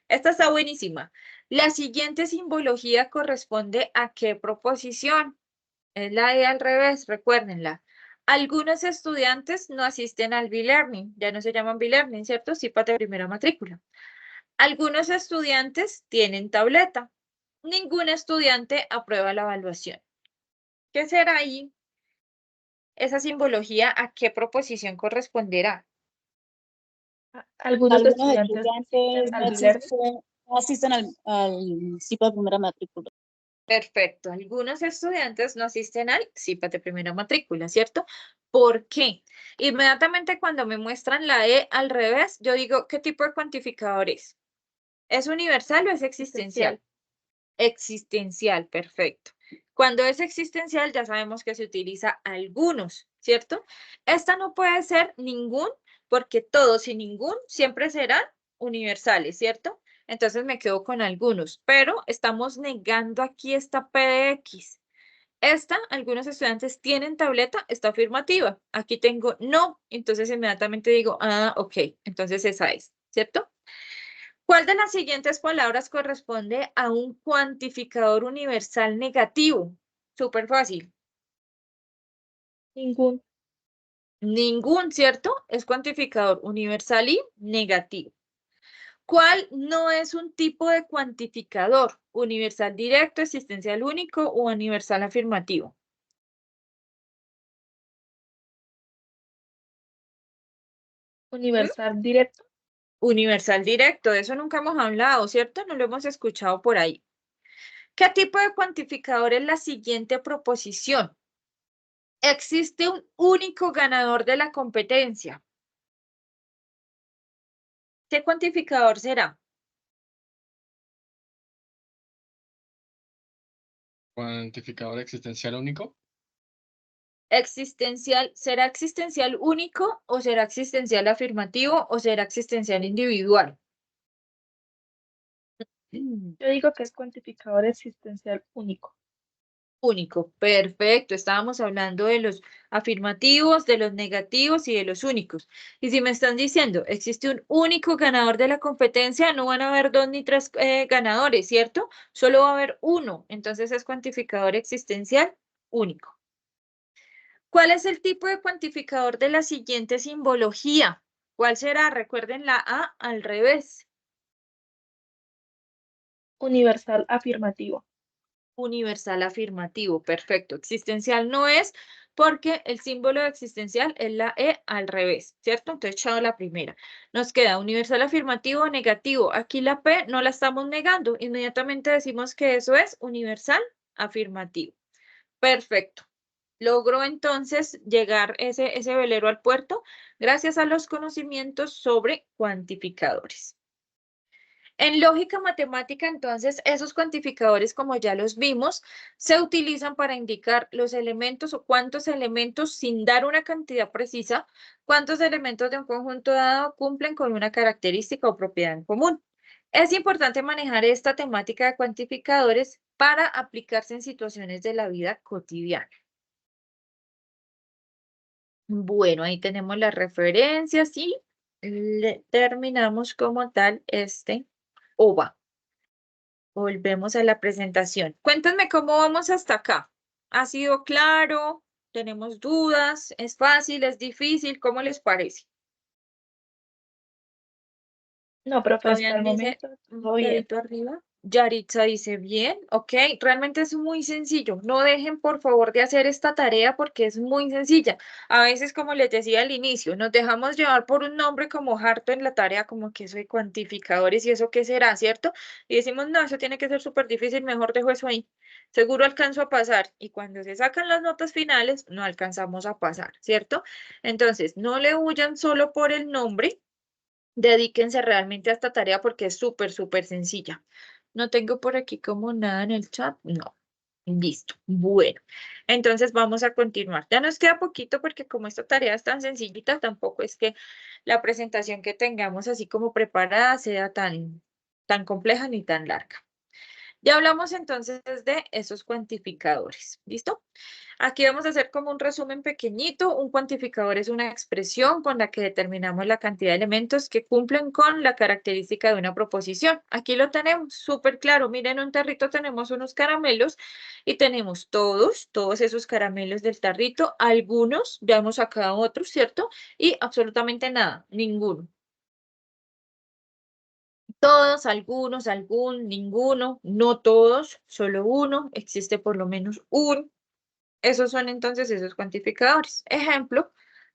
Esta está buenísima. La siguiente simbología corresponde a qué proposición. Es la E al revés, recuérdenla. Algunos estudiantes no asisten al B-Learning, ya no se llaman B-Learning, ¿cierto? Sí, para primera matrícula. Algunos estudiantes tienen tableta. Ningún estudiante aprueba la evaluación. ¿Qué será ahí? Esa simbología, ¿a qué proposición corresponderá? Algunos Algunos estudiantes estudiantes al B-Learning. no asisten al CIPA de primera matrícula. Perfecto. Algunos estudiantes no asisten al CIPA de primera matrícula, ¿cierto? ¿Por qué? Inmediatamente cuando me muestran la E al revés, yo digo, ¿qué tipo de cuantificador es? ¿Es universal o es existencial? Existencial, perfecto. Cuando es existencial ya sabemos que se utiliza algunos, ¿cierto? Esta no puede ser ningún, porque todos y ningún siempre serán universales, ¿cierto? Entonces me quedo con algunos, pero estamos negando aquí esta P de X. Esta, algunos estudiantes tienen tableta, está afirmativa. Aquí tengo no, entonces inmediatamente digo, ah, ok, entonces esa es, ¿cierto? ¿Cuál de las siguientes palabras corresponde a un cuantificador universal negativo? Súper fácil. Ningún. Ningún, ¿cierto? Es cuantificador universal y negativo. ¿Cuál no es un tipo de cuantificador? Universal directo, existencial único o universal afirmativo. Universal directo. Universal directo, de eso nunca hemos hablado, ¿cierto? No lo hemos escuchado por ahí. ¿Qué tipo de cuantificador es la siguiente proposición? Existe un único ganador de la competencia. ¿Qué cuantificador será? Cuantificador existencial único. Existencial, ¿será existencial único o será existencial afirmativo o será existencial individual? Yo digo que es cuantificador existencial único. Único, perfecto. Estábamos hablando de los afirmativos, de los negativos y de los únicos. Y si me están diciendo, existe un único ganador de la competencia, no van a haber dos ni tres ganadores, ¿cierto? Solo va a haber uno. Entonces es cuantificador existencial único. ¿Cuál es el tipo de cuantificador de la siguiente simbología? ¿Cuál será? Recuerden la A al revés. Universal afirmativo. Universal afirmativo, perfecto. Existencial no es porque el símbolo de existencial es la E al revés, ¿cierto? Entonces, echado la primera. Nos queda universal afirmativo o negativo. Aquí la P no la estamos negando. Inmediatamente decimos que eso es universal afirmativo. Perfecto. Logró entonces llegar ese velero al puerto gracias a los conocimientos sobre cuantificadores. En lógica matemática, entonces, esos cuantificadores, como ya los vimos, se utilizan para indicar los elementos o cuántos elementos, sin dar una cantidad precisa, cuántos elementos de un conjunto dado cumplen con una característica o propiedad en común. Es importante manejar esta temática de cuantificadores para aplicarse en situaciones de la vida cotidiana. Bueno, ahí tenemos las referencias y terminamos como tal este OVA. Volvemos a la presentación. Cuéntenme cómo vamos hasta acá. ¿Ha sido claro? ¿Tenemos dudas? ¿Es fácil? ¿Es difícil? ¿Cómo les parece? No, profe, hasta Fabián el dice, momento todo bien. dedito arriba. Yaritza dice, bien, ok, realmente es muy sencillo. No dejen, por favor, de hacer esta tarea porque es muy sencilla. A veces, como les decía al inicio, nos dejamos llevar por un nombre como harto en la tarea, como que eso de cuantificadores y eso qué será, ¿cierto? Y decimos, no, eso tiene que ser súper difícil, mejor dejo eso ahí. Seguro alcanzo a pasar. Y cuando se sacan las notas finales, no alcanzamos a pasar, ¿cierto? Entonces, no le huyan solo por el nombre. Dedíquense realmente a esta tarea porque es súper, súper sencilla. No tengo por aquí como nada en el chat. No. Listo. Bueno, entonces vamos a continuar. Ya nos queda poquito porque como esta tarea es tan sencillita, tampoco es que la presentación que tengamos así como preparada sea tan compleja ni tan larga. Ya hablamos entonces de esos cuantificadores, ¿listo? Aquí vamos a hacer como un resumen pequeñito. Un cuantificador es una expresión con la que determinamos la cantidad de elementos que cumplen con la característica de una proposición. Aquí lo tenemos súper claro. Miren, en un tarrito tenemos unos caramelos y tenemos todos esos caramelos del tarrito. Algunos, veamos acá otros, ¿cierto? Y absolutamente nada, ninguno. Todos, algunos, ninguno, no todos, solo uno, existe por lo menos un. Esos son entonces esos cuantificadores. Ejemplo,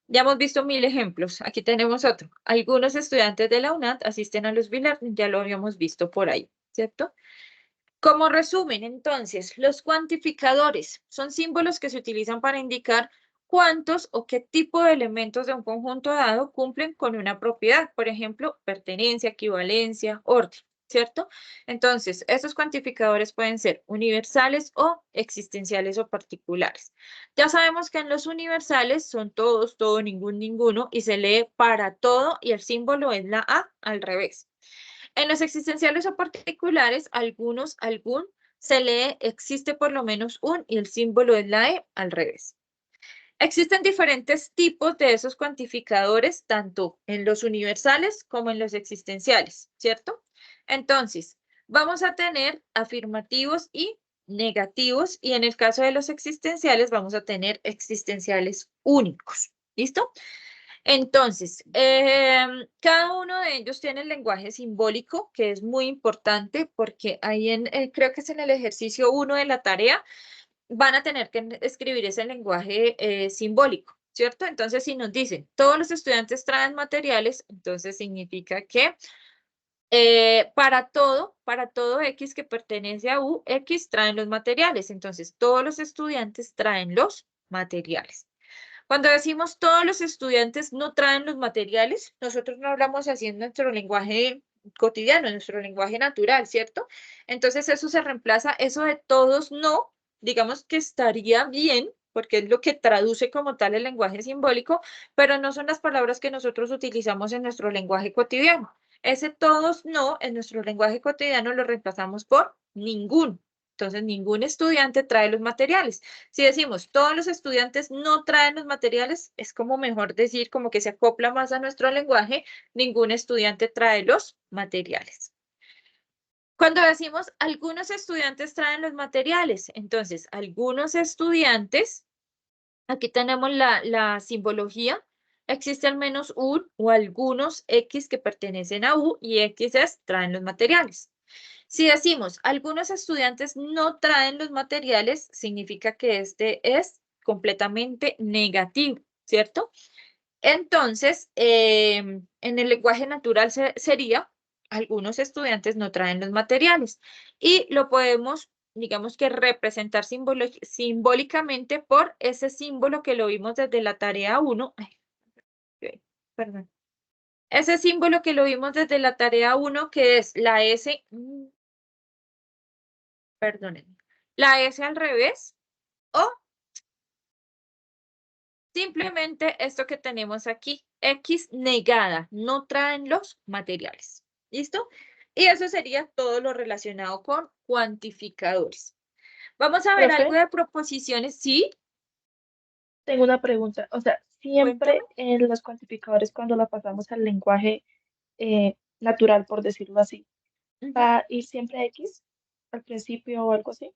ya hemos visto 1000 ejemplos. Aquí tenemos otro. Algunos estudiantes de la UNAD asisten a los B-Learning, ya lo habíamos visto por ahí, ¿cierto? Como resumen, entonces, los cuantificadores son símbolos que se utilizan para indicar cuántos o qué tipo de elementos de un conjunto dado cumplen con una propiedad. Por ejemplo, pertenencia, equivalencia, orden, ¿cierto? Entonces, esos cuantificadores pueden ser universales o existenciales o particulares. Ya sabemos que en los universales son todos, todo, ningún, ninguno, y se lee para todo y el símbolo es la A al revés. En los existenciales o particulares, algunos, algún, se lee existe por lo menos un y el símbolo es la E al revés. Existen diferentes tipos de esos cuantificadores, tanto en los universales como en los existenciales, ¿cierto? Entonces, vamos a tener afirmativos y negativos, y en el caso de los existenciales vamos a tener existenciales únicos, ¿listo? Entonces, cada uno de ellos tiene el lenguaje simbólico, que es muy importante porque ahí creo que es en el ejercicio 1 de la tarea, van a tener que escribir ese lenguaje simbólico, ¿cierto? Entonces, si nos dicen, todos los estudiantes traen materiales, entonces significa que para todo X que pertenece a U, X traen los materiales. Entonces, todos los estudiantes traen los materiales. Cuando decimos todos los estudiantes no traen los materiales, nosotros no hablamos así en nuestro lenguaje cotidiano, en nuestro lenguaje natural, ¿cierto? Entonces eso se reemplaza, eso de todos no, digamos que estaría bien, porque es lo que traduce como tal el lenguaje simbólico, pero no son las palabras que nosotros utilizamos en nuestro lenguaje cotidiano. Ese todos no, en nuestro lenguaje cotidiano lo reemplazamos por ningún. Entonces, ningún estudiante trae los materiales. Si decimos todos los estudiantes no traen los materiales, es como mejor decir, como que se acopla más a nuestro lenguaje, ningún estudiante trae los materiales. Cuando decimos algunos estudiantes traen los materiales, entonces algunos estudiantes, aquí tenemos la simbología, existe al menos un o algunos X que pertenecen a U y X traen los materiales. Si decimos algunos estudiantes no traen los materiales, significa que este es completamente negativo, ¿cierto? Entonces, en el lenguaje natural sería algunos estudiantes no traen los materiales y lo podemos, digamos que representar simbólicamente por ese símbolo que lo vimos desde la tarea 1. Ay, perdón. Ese símbolo que lo vimos desde la tarea 1, que es la S. Perdónenme, la S al revés o simplemente esto que tenemos aquí, X negada, no traen los materiales. ¿Listo? Y eso sería todo lo relacionado con cuantificadores. Vamos a ver algo Profe, de proposiciones, ¿sí? tengo una pregunta. O sea, Cuéntame. siempre en los cuantificadores, cuando lo pasamos al lenguaje natural, por decirlo así, Ujú. va a ir siempre X al principio o algo así.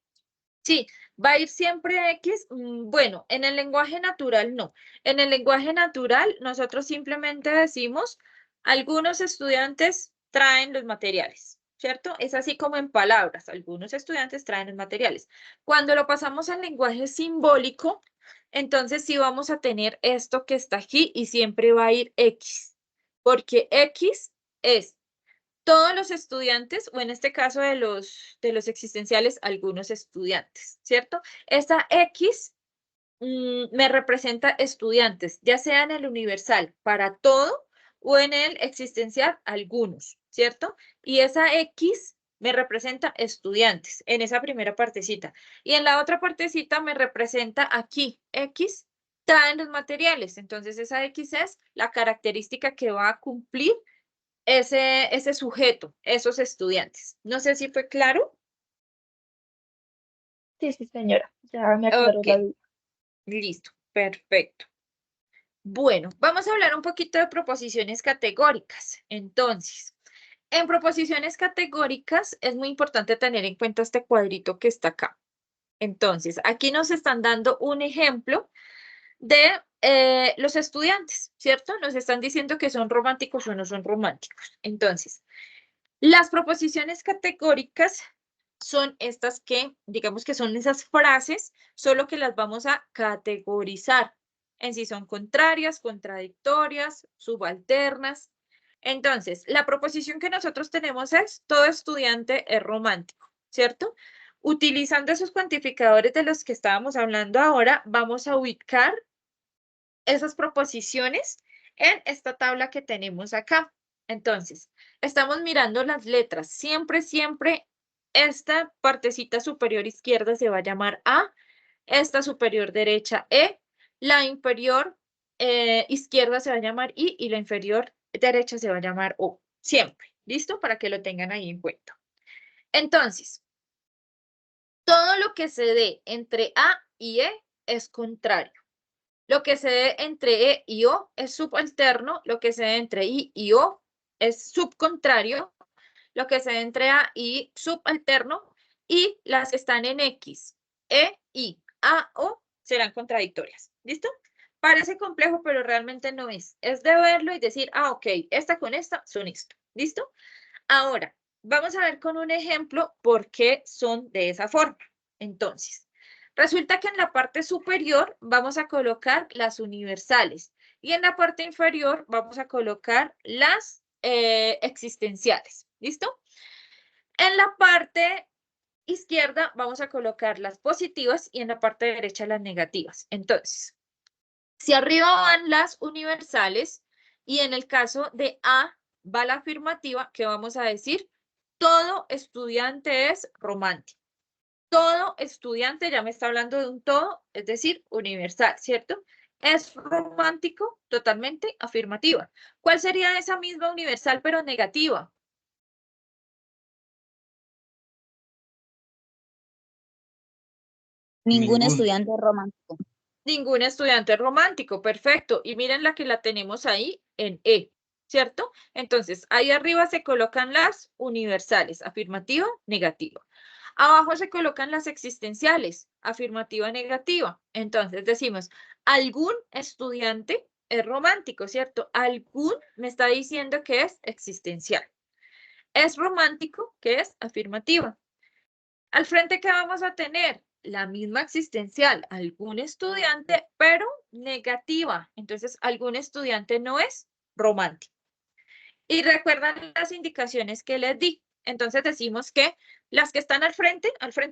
Sí, va a ir siempre X. Bueno, en el lenguaje natural no. En el lenguaje natural nosotros simplemente decimos, algunos estudiantes traen los materiales, ¿cierto? Es así como en palabras, algunos estudiantes traen los materiales. Cuando lo pasamos al lenguaje simbólico, entonces sí vamos a tener esto que está aquí y siempre va a ir X, porque X es todos los estudiantes, o en este caso de los existenciales, algunos estudiantes, ¿cierto? Esta X me representa estudiantes, ya sea en el universal para todo o en el existencial algunos, ¿cierto? Y esa X me representa estudiantes en esa primera partecita. Y en la otra partecita me representa aquí, X traen los materiales. Entonces esa X es la característica que va a cumplir ese sujeto, esos estudiantes. No sé si fue claro. Sí, sí, señora. Ya me aclaró la Ok, duda. listo, perfecto. Bueno, vamos a hablar un poquito de proposiciones categóricas. Entonces, en proposiciones categóricas es muy importante tener en cuenta este cuadrito que está acá. Entonces, aquí nos están dando un ejemplo de los estudiantes, ¿cierto? Nos están diciendo que son románticos o no son románticos. Entonces, las proposiciones categóricas son estas que, digamos que son esas frases, solo que las vamos a categorizar en si son contrarias, contradictorias, subalternas. Entonces, la proposición que nosotros tenemos es, todo estudiante es romántico, ¿cierto? Utilizando esos cuantificadores de los que estábamos hablando ahora, vamos a ubicar esas proposiciones en esta tabla que tenemos acá. Entonces, estamos mirando las letras. Siempre, siempre esta partecita superior izquierda se va a llamar A, esta superior derecha E, la inferior izquierda se va a llamar I y la inferior derecha se va a llamar O. Siempre. ¿Listo? Para que lo tengan ahí en cuenta. Entonces, todo lo que se dé entre A y E es contrario. Lo que se dé entre E y O es subalterno, lo que se dé entre I y O es subcontrario, lo que se dé entre A y subalterno, y las que están en X, E, I, A, O serán contradictorias. ¿Listo? Parece complejo, pero realmente no es. Es de verlo y decir, ah, ok, esta con esta son esto. ¿Listo? Ahora, vamos a ver con un ejemplo por qué son de esa forma. Entonces, resulta que en la parte superior vamos a colocar las universales y en la parte inferior vamos a colocar las existenciales. ¿Listo? En la parte izquierda vamos a colocar las positivas y en la parte derecha las negativas. Entonces, si arriba van las universales y en el caso de A va la afirmativa, ¿qué vamos a decir? Todo estudiante es romántico. Todo estudiante, ya me está hablando de un todo, es decir, universal, ¿cierto? Es romántico, totalmente afirmativa. ¿Cuál sería esa misma universal pero negativa? Ningún Ninguno. estudiante es romántico. Ningún estudiante romántico, perfecto. Y miren la que la tenemos ahí en E, ¿cierto? Entonces, ahí arriba se colocan las universales, afirmativa, negativa. Abajo se colocan las existenciales, afirmativa, negativa. Entonces decimos, algún estudiante es romántico, ¿cierto? Algún me está diciendo que es existencial. Es romántico, que es afirmativa. Al frente, ¿qué vamos a tener? La misma existencial, algún estudiante, pero negativa. Entonces, algún estudiante no es romántico. Y recuerdan las indicaciones que les di. Entonces decimos que las que están al frente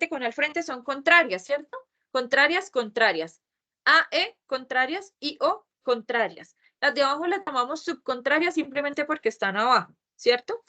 con al frente son contrarias, ¿cierto? Contrarias, contrarias. A, E, contrarias y O, contrarias. Las de abajo las llamamos subcontrarias simplemente porque están abajo, ¿cierto?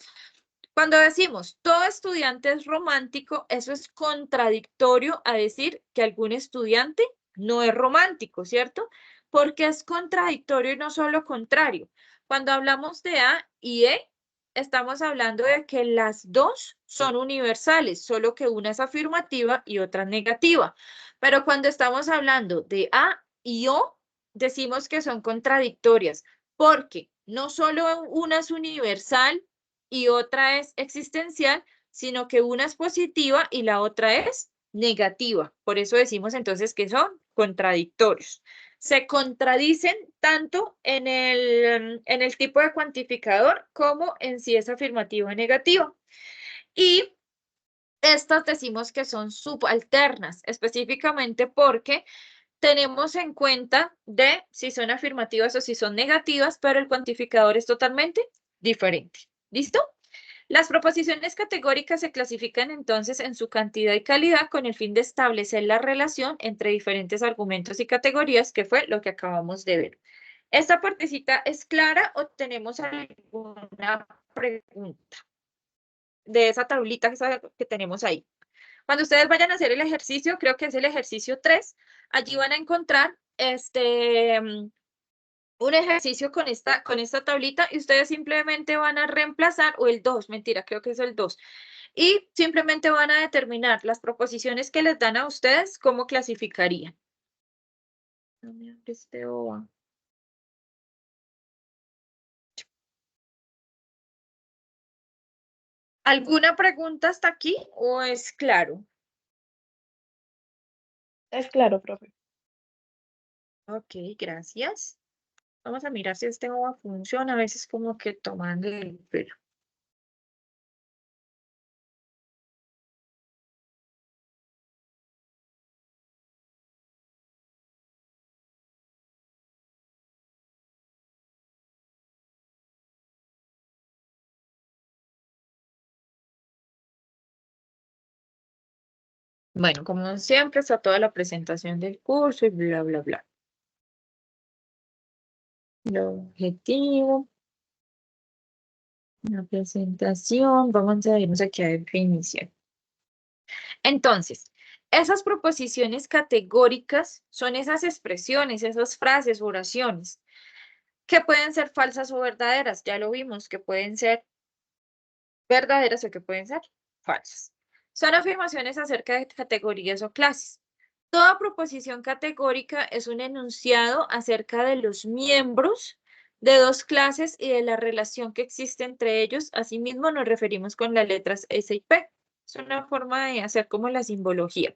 Cuando decimos todo estudiante es romántico, eso es contradictorio a decir que algún estudiante no es romántico, ¿cierto? Porque es contradictorio y no solo contrario. Cuando hablamos de A y E, estamos hablando de que las dos son universales, solo que una es afirmativa y otra es negativa. Pero cuando estamos hablando de A y O, decimos que son contradictorias, porque no solo una es universal y otra es existencial, sino que una es positiva y la otra es negativa. Por eso decimos entonces que son contradictorios. Se contradicen tanto en el tipo de cuantificador como en si es afirmativo o negativo. Y estas decimos que son subalternas, específicamente porque tenemos en cuenta de si son afirmativas o si son negativas, pero el cuantificador es totalmente diferente. ¿Listo? Las proposiciones categóricas se clasifican entonces en su cantidad y calidad con el fin de establecer la relación entre diferentes argumentos y categorías, que fue lo que acabamos de ver. ¿Esta partecita es clara o tenemos alguna pregunta de esa tablita que tenemos ahí? Cuando ustedes vayan a hacer el ejercicio, creo que es el ejercicio 3, allí van a encontrar un ejercicio con esta tablita y ustedes simplemente van a reemplazar, o el 2, mentira, creo que es el 2. Y simplemente van a determinar las proposiciones que les dan a ustedes, cómo clasificarían. No me abre este OA. ¿Alguna pregunta hasta aquí o es claro? Es claro, profe. Ok, gracias. Vamos a mirar si este OA funciona. A veces como que toman el pelo. Bueno, como siempre, está toda la presentación del curso y bla, bla, bla. El objetivo, la presentación, vamos a irnos aquí a definición. Entonces, esas proposiciones categóricas son esas expresiones, esas frases, oraciones, que pueden ser falsas o verdaderas. Ya lo vimos, que pueden ser verdaderas o que pueden ser falsas. Son afirmaciones acerca de categorías o clases. Toda proposición categórica es un enunciado acerca de los miembros de dos clases y de la relación que existe entre ellos. Asimismo, nos referimos con las letras S y P. Es una forma de hacer como la simbología.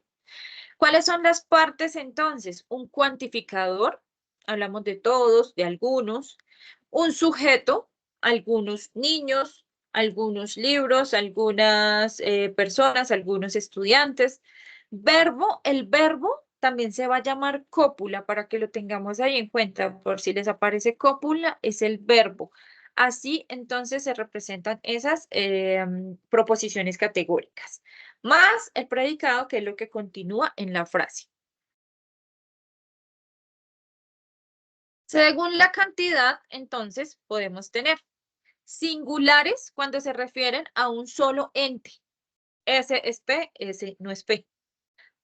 ¿Cuáles son las partes entonces? Un cuantificador, hablamos de todos, de algunos. Un sujeto, algunos niños, algunos libros, algunas personas, algunos estudiantes. Verbo, el verbo también se va a llamar cópula para que lo tengamos ahí en cuenta. Por si les aparece cópula, es el verbo. Así entonces se representan esas proposiciones categóricas, más el predicado, que es lo que continúa en la frase. Según la cantidad, entonces podemos tener singulares cuando se refieren a un solo ente. Ese es P, ese no es P.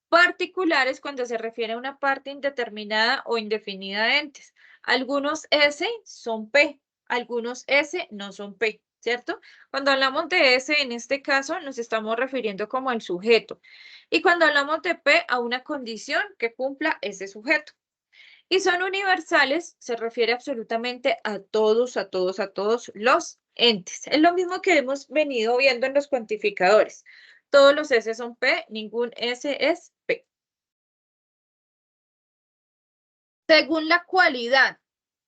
Particulares cuando se refiere a una parte indeterminada o indefinida de entes. Algunos S son P, algunos S no son P, ¿cierto? Cuando hablamos de S, en este caso, nos estamos refiriendo como al sujeto. Y cuando hablamos de P, a una condición que cumpla ese sujeto. Y son universales, se refiere absolutamente a todos, a todos, a todos los entes. Es lo mismo que hemos venido viendo en los cuantificadores. Todos los S son P, ningún S es P. Según la cualidad,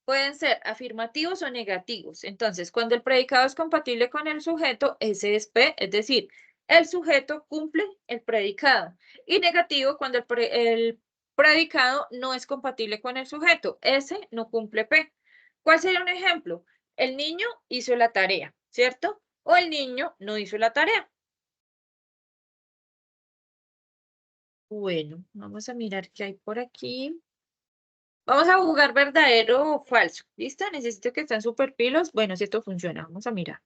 pueden ser afirmativos o negativos. Entonces, cuando el predicado es compatible con el sujeto, ese es P, es decir, el sujeto cumple el predicado. Y negativo cuando el predicado no es compatible con el sujeto, ese no cumple P. ¿Cuál sería un ejemplo? El niño hizo la tarea, ¿cierto? O el niño no hizo la tarea. Bueno, vamos a mirar qué hay por aquí. Vamos a jugar verdadero o falso. ¿Listo? Necesito que estén súper pilos. Bueno, si esto funciona, vamos a mirar.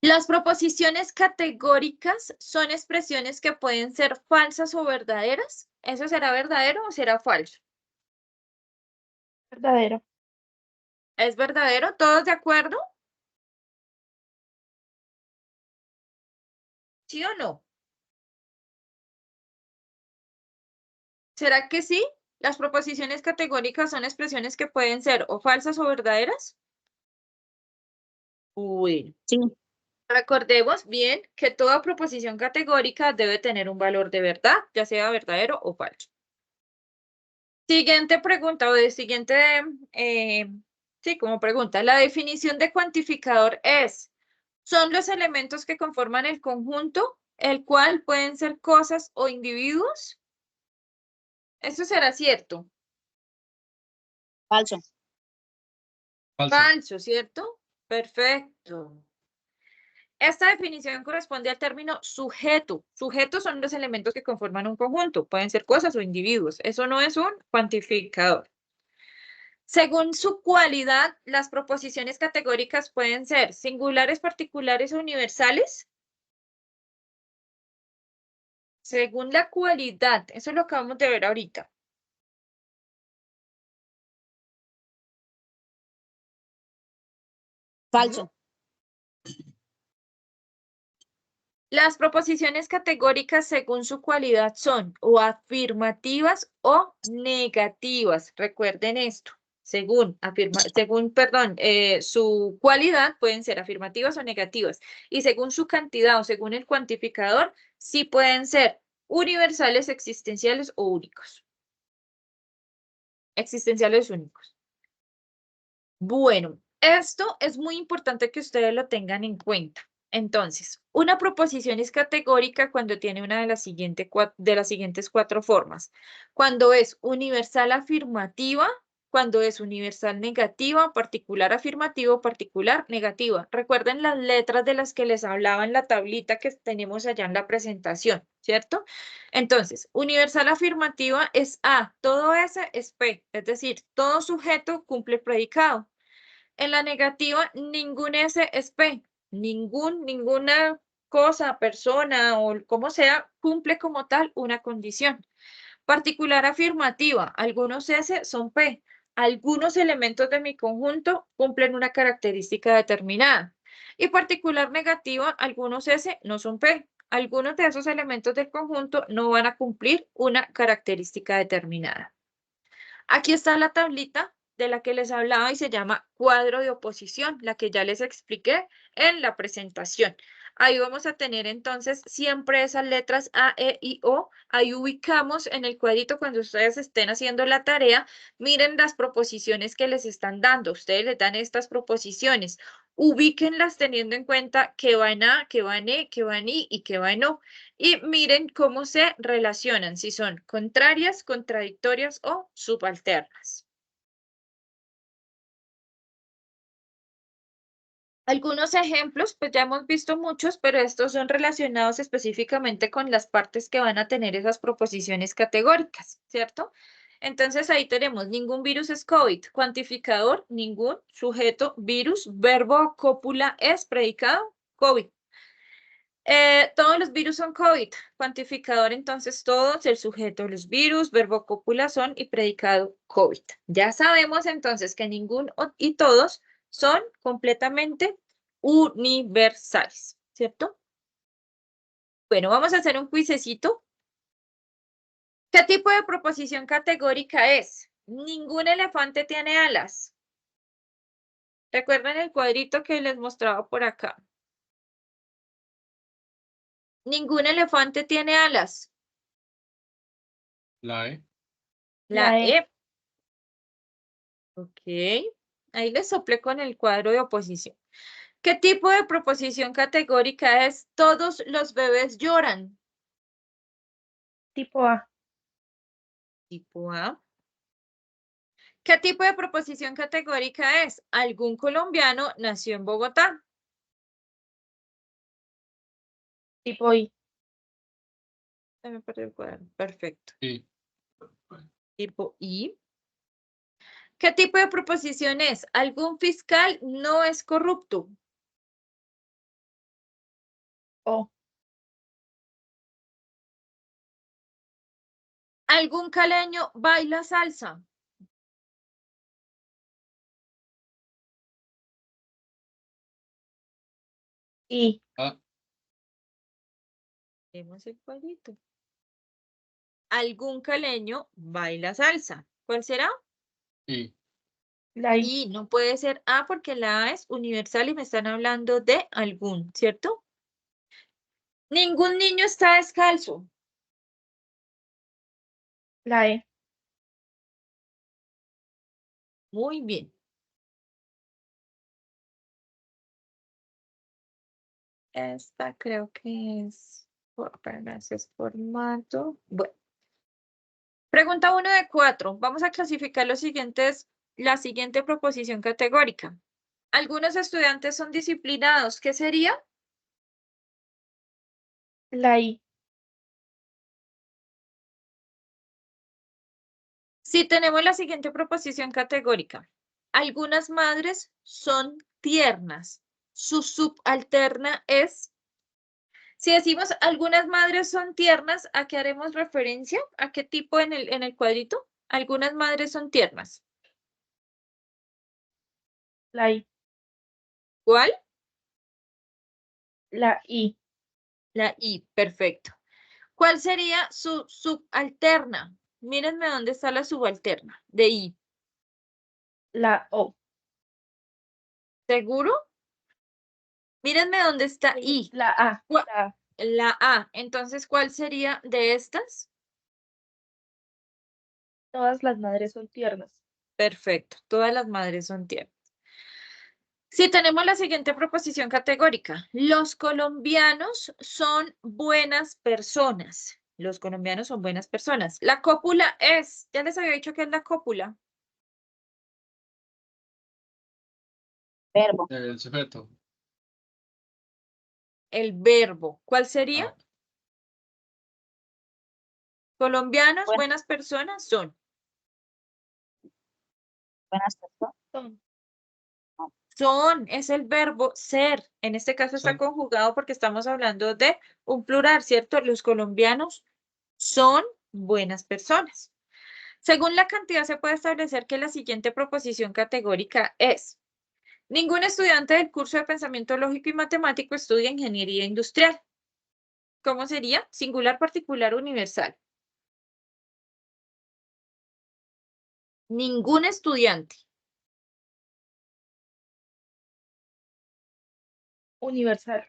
Las proposiciones categóricas son expresiones que pueden ser falsas o verdaderas. ¿Eso será verdadero o será falso? Verdadero. ¿Es verdadero? ¿Todos de acuerdo? ¿Sí o no? ¿Será que sí? ¿Las proposiciones categóricas son expresiones que pueden ser o falsas o verdaderas? Bueno. Sí, Recordemos bien que toda proposición categórica debe tener un valor de verdad, ya sea verdadero o falso. Siguiente pregunta o de siguiente, sí, como pregunta. La definición de cuantificador son los elementos que conforman el conjunto, el cual pueden ser cosas o individuos. ¿Eso será cierto? falso. Falso. Falso, ¿cierto? Perfecto. Esta definición corresponde al término sujeto. Sujetos son los elementos que conforman un conjunto. Pueden ser cosas o individuos. Eso no es un cuantificador. Según su cualidad, las proposiciones categóricas pueden ser singulares, particulares o universales. Según la cualidad, eso lo acabamos de ver ahorita. Falso. Las proposiciones categóricas según su cualidad son o afirmativas o negativas. Recuerden esto. Según su cualidad pueden ser afirmativas o negativas. Y según su cantidad o según el cuantificador, sí pueden ser universales, existenciales o únicos. Existenciales únicos. Bueno, esto es muy importante que ustedes lo tengan en cuenta. Entonces, una proposición es categórica cuando tiene una de las siguientes cuatro formas. Cuando es universal afirmativa, cuando es universal negativa, particular afirmativo, particular negativa. Recuerden las letras de las que les hablaba en la tablita que tenemos allá en la presentación, ¿cierto? Entonces, universal afirmativa es A, todo S es P, es decir, todo sujeto cumple el predicado. En la negativa, ningún S es P. Ninguna cosa, persona o como sea, cumple como tal una condición. Particular afirmativa, algunos S son P. Algunos elementos de mi conjunto cumplen una característica determinada. Y particular negativa, algunos S no son P. Algunos de esos elementos del conjunto no van a cumplir una característica determinada. Aquí está la tablita de la que les hablaba y se llama cuadro de oposición, la que ya les expliqué en la presentación. Ahí vamos a tener entonces siempre esas letras A, E, I, O. Ahí ubicamos en el cuadrito cuando ustedes estén haciendo la tarea. Miren las proposiciones que les están dando. Ustedes les dan estas proposiciones. Ubíquenlas teniendo en cuenta que va en A, que va en E, que va en I y que va en O. Y miren cómo se relacionan, si son contrarias, contradictorias o subalternas. Algunos ejemplos, pues ya hemos visto muchos, pero estos son relacionados específicamente con las partes que van a tener esas proposiciones categóricas, ¿cierto? Entonces ahí tenemos, ningún virus es COVID, cuantificador, ningún, sujeto, virus, verbo, cópula, es, predicado, COVID. Todos los virus son COVID. Cuantificador, entonces, todos, el sujeto, los virus, verbo cópula son y predicado COVID. Ya sabemos entonces que ningún y todos son completamente universales, ¿cierto? Bueno, vamos a hacer un cuisecito. ¿Qué tipo de proposición categórica es? Ningún elefante tiene alas. ¿Recuerdan el cuadrito que les mostraba por acá? Ningún elefante tiene alas. La E. La La E. E. Ok. Ahí les soplé con el cuadro de oposición. ¿Qué tipo de proposición categórica es? Todos los bebés lloran. Tipo A. Tipo A. ¿Qué tipo de proposición categórica es? Algún colombiano nació en Bogotá. Tipo I. Se me perdió el cuadro. Perfecto. I. Tipo I. ¿Qué tipo de proposición es? Algún fiscal no es corrupto. O. Algún caleño baila salsa. I. A. Vemos el cuadrito. Algún caleño baila salsa. ¿Cuál será? I. La I. Y no puede ser A porque la A es universal y me están hablando de algún, ¿cierto? Ningún niño está descalzo. La E. Muy bien. Esta creo que es gracias formato. Bueno. Pregunta 1 de 4. Vamos a clasificar la siguiente proposición categórica. Algunos estudiantes son disciplinados. ¿Qué sería? La I. Si tenemos la siguiente proposición categórica. Algunas madres son tiernas. Su subalterna es. Si decimos algunas madres son tiernas, ¿a qué haremos referencia? ¿A qué tipo en el cuadrito? Algunas madres son tiernas. La I. ¿Cuál? La I. La I, perfecto. ¿Cuál sería su subalterna? Mírenme dónde está la subalterna de I. La O. ¿Seguro? Mírenme dónde está I. La A. Gua- La A. La A. Entonces, ¿cuál sería de estas? Todas las madres son tiernas. Perfecto. Todas las madres son tiernas. Si tenemos la siguiente proposición categórica, los colombianos son buenas personas. Los colombianos son buenas personas. La cópula es, ya les había dicho que es la cópula. Verbo. El sujeto. El verbo. ¿Cuál sería? Ah, Colombianos, Bueno. buenas personas son. Buenas personas. Son. Son, es el verbo ser. En este caso está Son. conjugado porque estamos hablando de un plural, ¿cierto? Los colombianos son buenas personas. Según la cantidad se puede establecer que la siguiente proposición categórica es: ningún estudiante del curso de pensamiento lógico y matemático estudia ingeniería industrial. ¿Cómo sería? Singular, particular, universal. Ningún estudiante. Universal.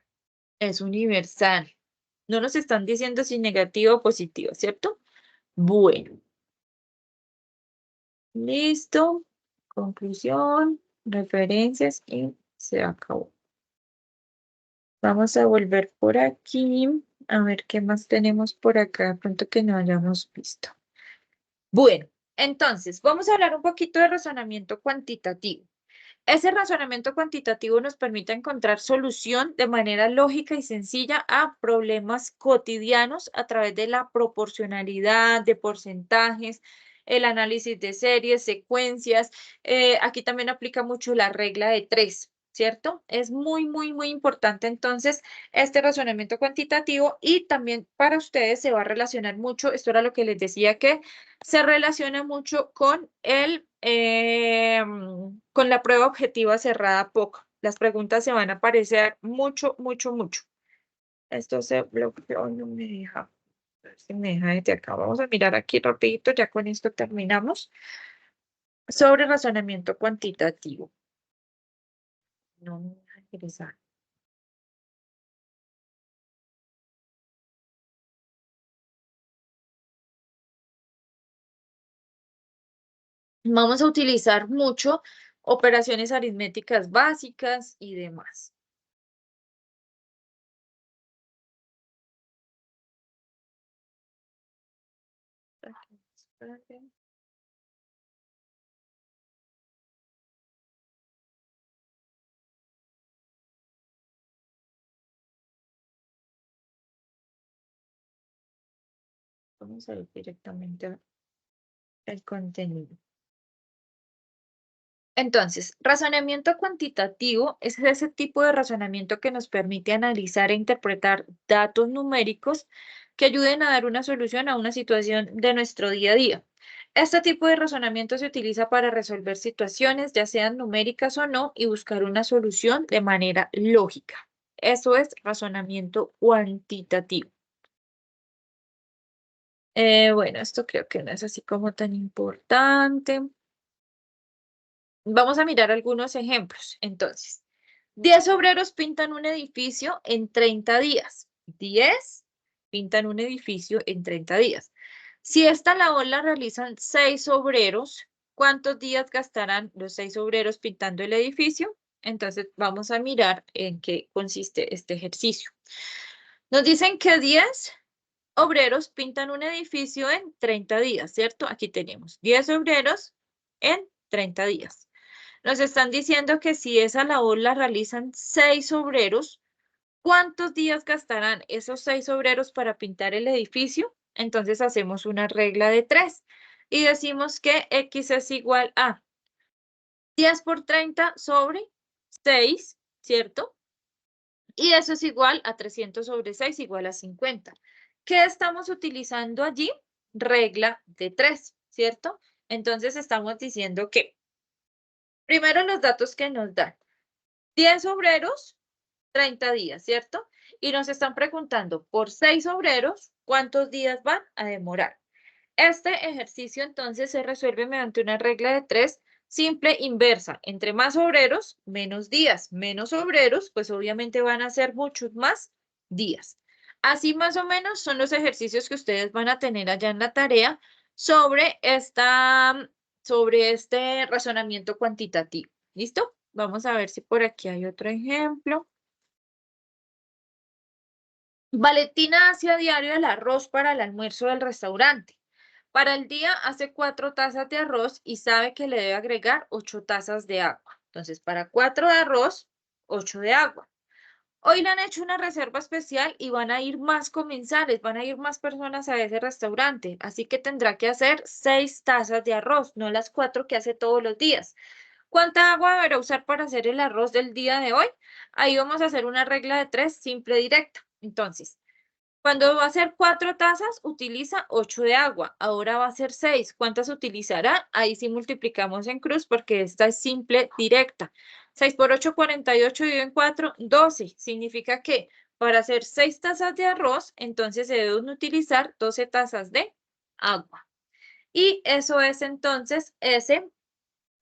Es universal. No nos están diciendo si negativo o positivo, ¿cierto? Bueno. Listo. Conclusión, referencias y se acabó. Vamos a volver por aquí. A ver qué más tenemos por acá, de pronto que no hayamos visto. Bueno, entonces, vamos a hablar un poquito de razonamiento cuantitativo. Ese razonamiento cuantitativo nos permite encontrar solución de manera lógica y sencilla a problemas cotidianos a través de la proporcionalidad, de porcentajes, el análisis de series, secuencias. Aquí también aplica mucho la regla de 3, ¿cierto? Es muy, muy, muy importante entonces este razonamiento cuantitativo y también para ustedes se va a relacionar mucho, esto era lo que les decía que se relaciona mucho con con la prueba objetiva cerrada POC. Las preguntas se van a aparecer mucho, mucho, mucho. Esto se bloqueó, no me deja. A ver si me deja desde acá. Vamos a mirar aquí rapidito, ya con esto terminamos. Sobre razonamiento cuantitativo. No me deja ingresar. Vamos a utilizar mucho operaciones aritméticas básicas y demás. Espérate. Vamos a ir directamente al contenido. Entonces, razonamiento cuantitativo es ese tipo de razonamiento que nos permite analizar e interpretar datos numéricos que ayuden a dar una solución a una situación de nuestro día a día. Este tipo de razonamiento se utiliza para resolver situaciones, ya sean numéricas o no, y buscar una solución de manera lógica. Eso es razonamiento cuantitativo. Bueno, esto creo que no es así como tan importante. Vamos a mirar algunos ejemplos. Entonces, 10 obreros pintan un edificio en 30 días. 10 pintan un edificio en 30 días. Si esta labor la realizan 6 obreros, ¿cuántos días gastarán los 6 obreros pintando el edificio? Entonces, vamos a mirar en qué consiste este ejercicio. Nos dicen que 10 obreros pintan un edificio en 30 días, ¿cierto? Aquí tenemos 10 obreros en 30 días. Nos están diciendo que si esa labor la realizan 6 obreros, ¿cuántos días gastarán esos 6 obreros para pintar el edificio? Entonces hacemos una regla de 3 y decimos que X es igual a 10 por 30 sobre 6, ¿cierto? Y eso es igual a 300 sobre 6 igual a 50. ¿Qué estamos utilizando allí? Regla de 3, ¿cierto? Entonces estamos diciendo que primero los datos que nos dan. 10 obreros 30 días, ¿cierto? Y nos están preguntando por 6 obreros, ¿cuántos días van a demorar? Este ejercicio entonces se resuelve mediante una regla de 3 simple inversa. Entre más obreros, menos días. Menos obreros, pues obviamente van a ser muchos más días. Así más o menos son los ejercicios que ustedes van a tener allá en la tarea sobre este razonamiento cuantitativo. ¿Listo? Vamos a ver si por aquí hay otro ejemplo. Valentina hace a diario el arroz para el almuerzo del restaurante. Para el día hace 4 tazas de arroz y sabe que le debe agregar 8 tazas de agua. Entonces, para 4 de arroz, 8 de agua. Hoy le han hecho una reserva especial y van a ir más comensales, van a ir más personas a ese restaurante. Así que tendrá que hacer 6 tazas de arroz, no las 4 que hace todos los días. ¿Cuánta agua deberá usar para hacer el arroz del día de hoy? Ahí vamos a hacer una regla de 3 simple directa. Entonces, cuando va a ser 4 tazas, utiliza 8 de agua. Ahora va a ser 6. ¿Cuántas utilizará? Ahí sí multiplicamos en cruz porque esta es simple directa. 6 por 8, 48, dividido en 4, 12. Significa que para hacer 6 tazas de arroz, entonces se deben utilizar 12 tazas de agua. Y eso es entonces ese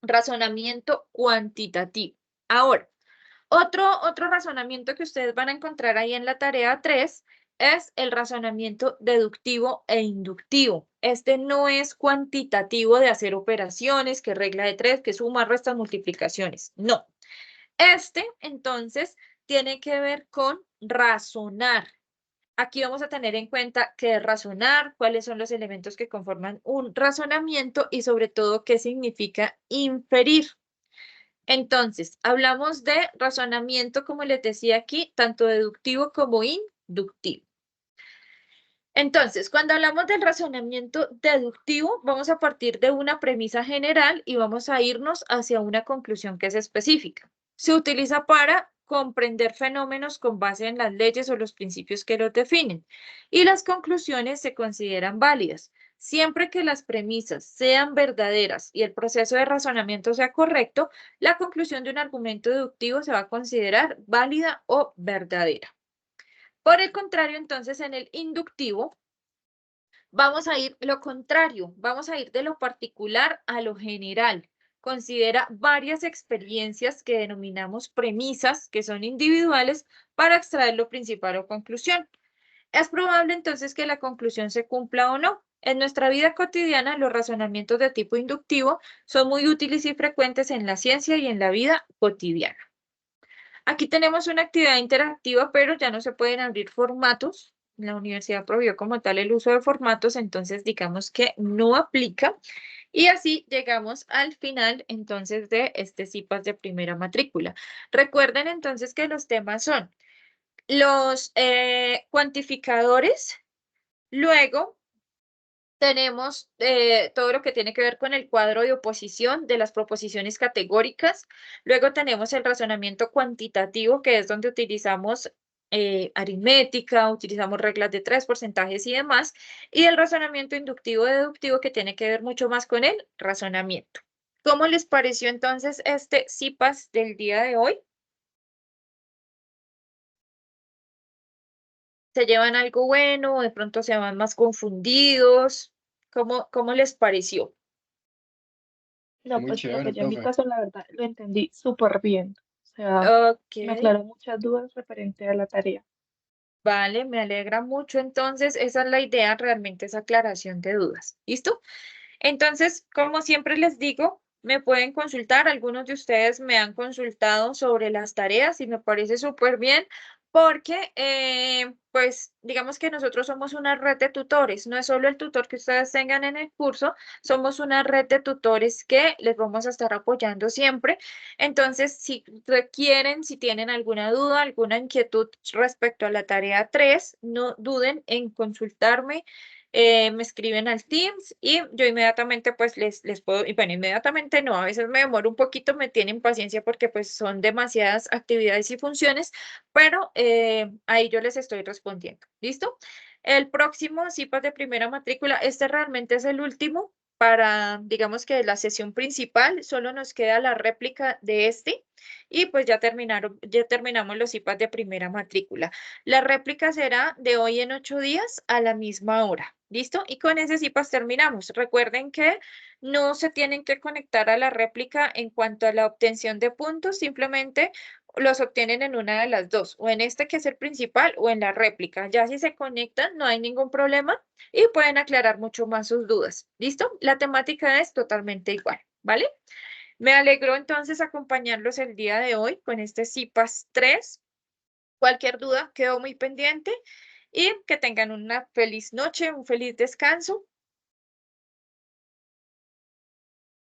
razonamiento cuantitativo. Ahora, otro razonamiento que ustedes van a encontrar ahí en la tarea 3 es el razonamiento deductivo e inductivo. Este no es cuantitativo de hacer operaciones, que regla de 3, que suma, resta, multiplicaciones. No. Este, entonces, tiene que ver con razonar. Aquí vamos a tener en cuenta qué es razonar, cuáles son los elementos que conforman un razonamiento y sobre todo qué significa inferir. Entonces, hablamos de razonamiento, como les decía aquí, tanto deductivo como inductivo. Entonces, cuando hablamos del razonamiento deductivo, vamos a partir de una premisa general y vamos a irnos hacia una conclusión que es específica. Se utiliza para comprender fenómenos con base en las leyes o los principios que los definen. Y las conclusiones se consideran válidas, siempre que las premisas sean verdaderas y el proceso de razonamiento sea correcto, la conclusión de un argumento deductivo se va a considerar válida o verdadera. Por el contrario, entonces, en el inductivo, vamos a ir lo contrario, vamos a ir de lo particular a lo general. Considera varias experiencias que denominamos premisas, que son individuales, para extraer lo principal o conclusión. Es probable entonces que la conclusión se cumpla o no. En nuestra vida cotidiana, los razonamientos de tipo inductivo son muy útiles y frecuentes en la ciencia y en la vida cotidiana. Aquí tenemos una actividad interactiva, pero ya no se pueden abrir formatos. La universidad prohibió como tal el uso de formatos, entonces digamos que no aplica. Y así llegamos al final entonces de este CIPAS de primera matrícula. Recuerden entonces que los temas son los cuantificadores, luego tenemos todo lo que tiene que ver con el cuadro de oposición de las proposiciones categóricas. Luego tenemos el razonamiento cuantitativo, que es donde utilizamos aritmética, utilizamos reglas de 3, porcentajes y demás. Y el razonamiento inductivo deductivo, que tiene que ver mucho más con el razonamiento. ¿Cómo les pareció entonces este CIPAS del día de hoy? ¿Se llevan algo bueno o de pronto se van más confundidos? ¿Cómo les pareció? No, Muy pues chévere, profe, yo en mi profe. caso la verdad lo entendí súper bien. O sea, Ok, me aclaró muchas dudas referente a la tarea. vale, me alegra mucho. Entonces, esa es la idea, realmente esa aclaración de dudas. ¿Listo? Entonces, como siempre les digo, me pueden consultar. Algunos de ustedes me han consultado sobre las tareas y me parece súper bien porque, pues, digamos que nosotros somos una red de tutores. No es solo el tutor que ustedes tengan en el curso, somos una red de tutores que les vamos a estar apoyando siempre. Entonces, si requieren, si tienen alguna duda, alguna inquietud respecto a la tarea 3, no duden en consultarme. Me escriben al Teams y yo inmediatamente pues les puedo, y bueno, inmediatamente no, a veces me demoro un poquito, me tienen paciencia porque pues son demasiadas actividades y funciones, pero ahí yo les estoy respondiendo. ¿Listo? El próximo CIPAS de primera matrícula, este realmente es el último digamos que la sesión principal, solo nos queda la réplica de este y pues ya terminamos los IPAs de primera matrícula. La réplica será de hoy en 8 días a la misma hora. ¿Listo? Y con ese IPAs terminamos. Recuerden que no se tienen que conectar a la réplica en cuanto a la obtención de puntos, simplemente los obtienen en una de las dos, o en este que es el principal o en la réplica. Ya si se conectan, no hay ningún problema y pueden aclarar mucho más sus dudas. ¿Listo? La temática es totalmente igual, ¿vale? Me alegró entonces acompañarlos el día de hoy con este CIPAS 3. Cualquier duda, quedo muy pendiente y que tengan una feliz noche, un feliz descanso.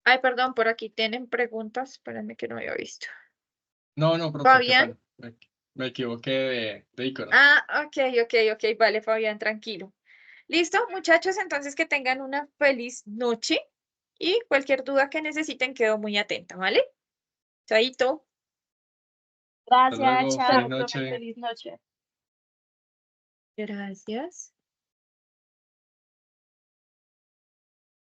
Ay, perdón, por aquí tienen preguntas. Espérenme que no había visto. No, profe, qué Fabián. pena. Me equivoqué de ícono. Ok, vale, Fabián, tranquilo. Listo, muchachos, entonces que tengan una feliz noche y cualquier duda que necesiten quedo muy atenta, ¿vale? Chaito. Hasta Gracias, luego, chao. feliz Chao, profe, noche. feliz noche. Gracias.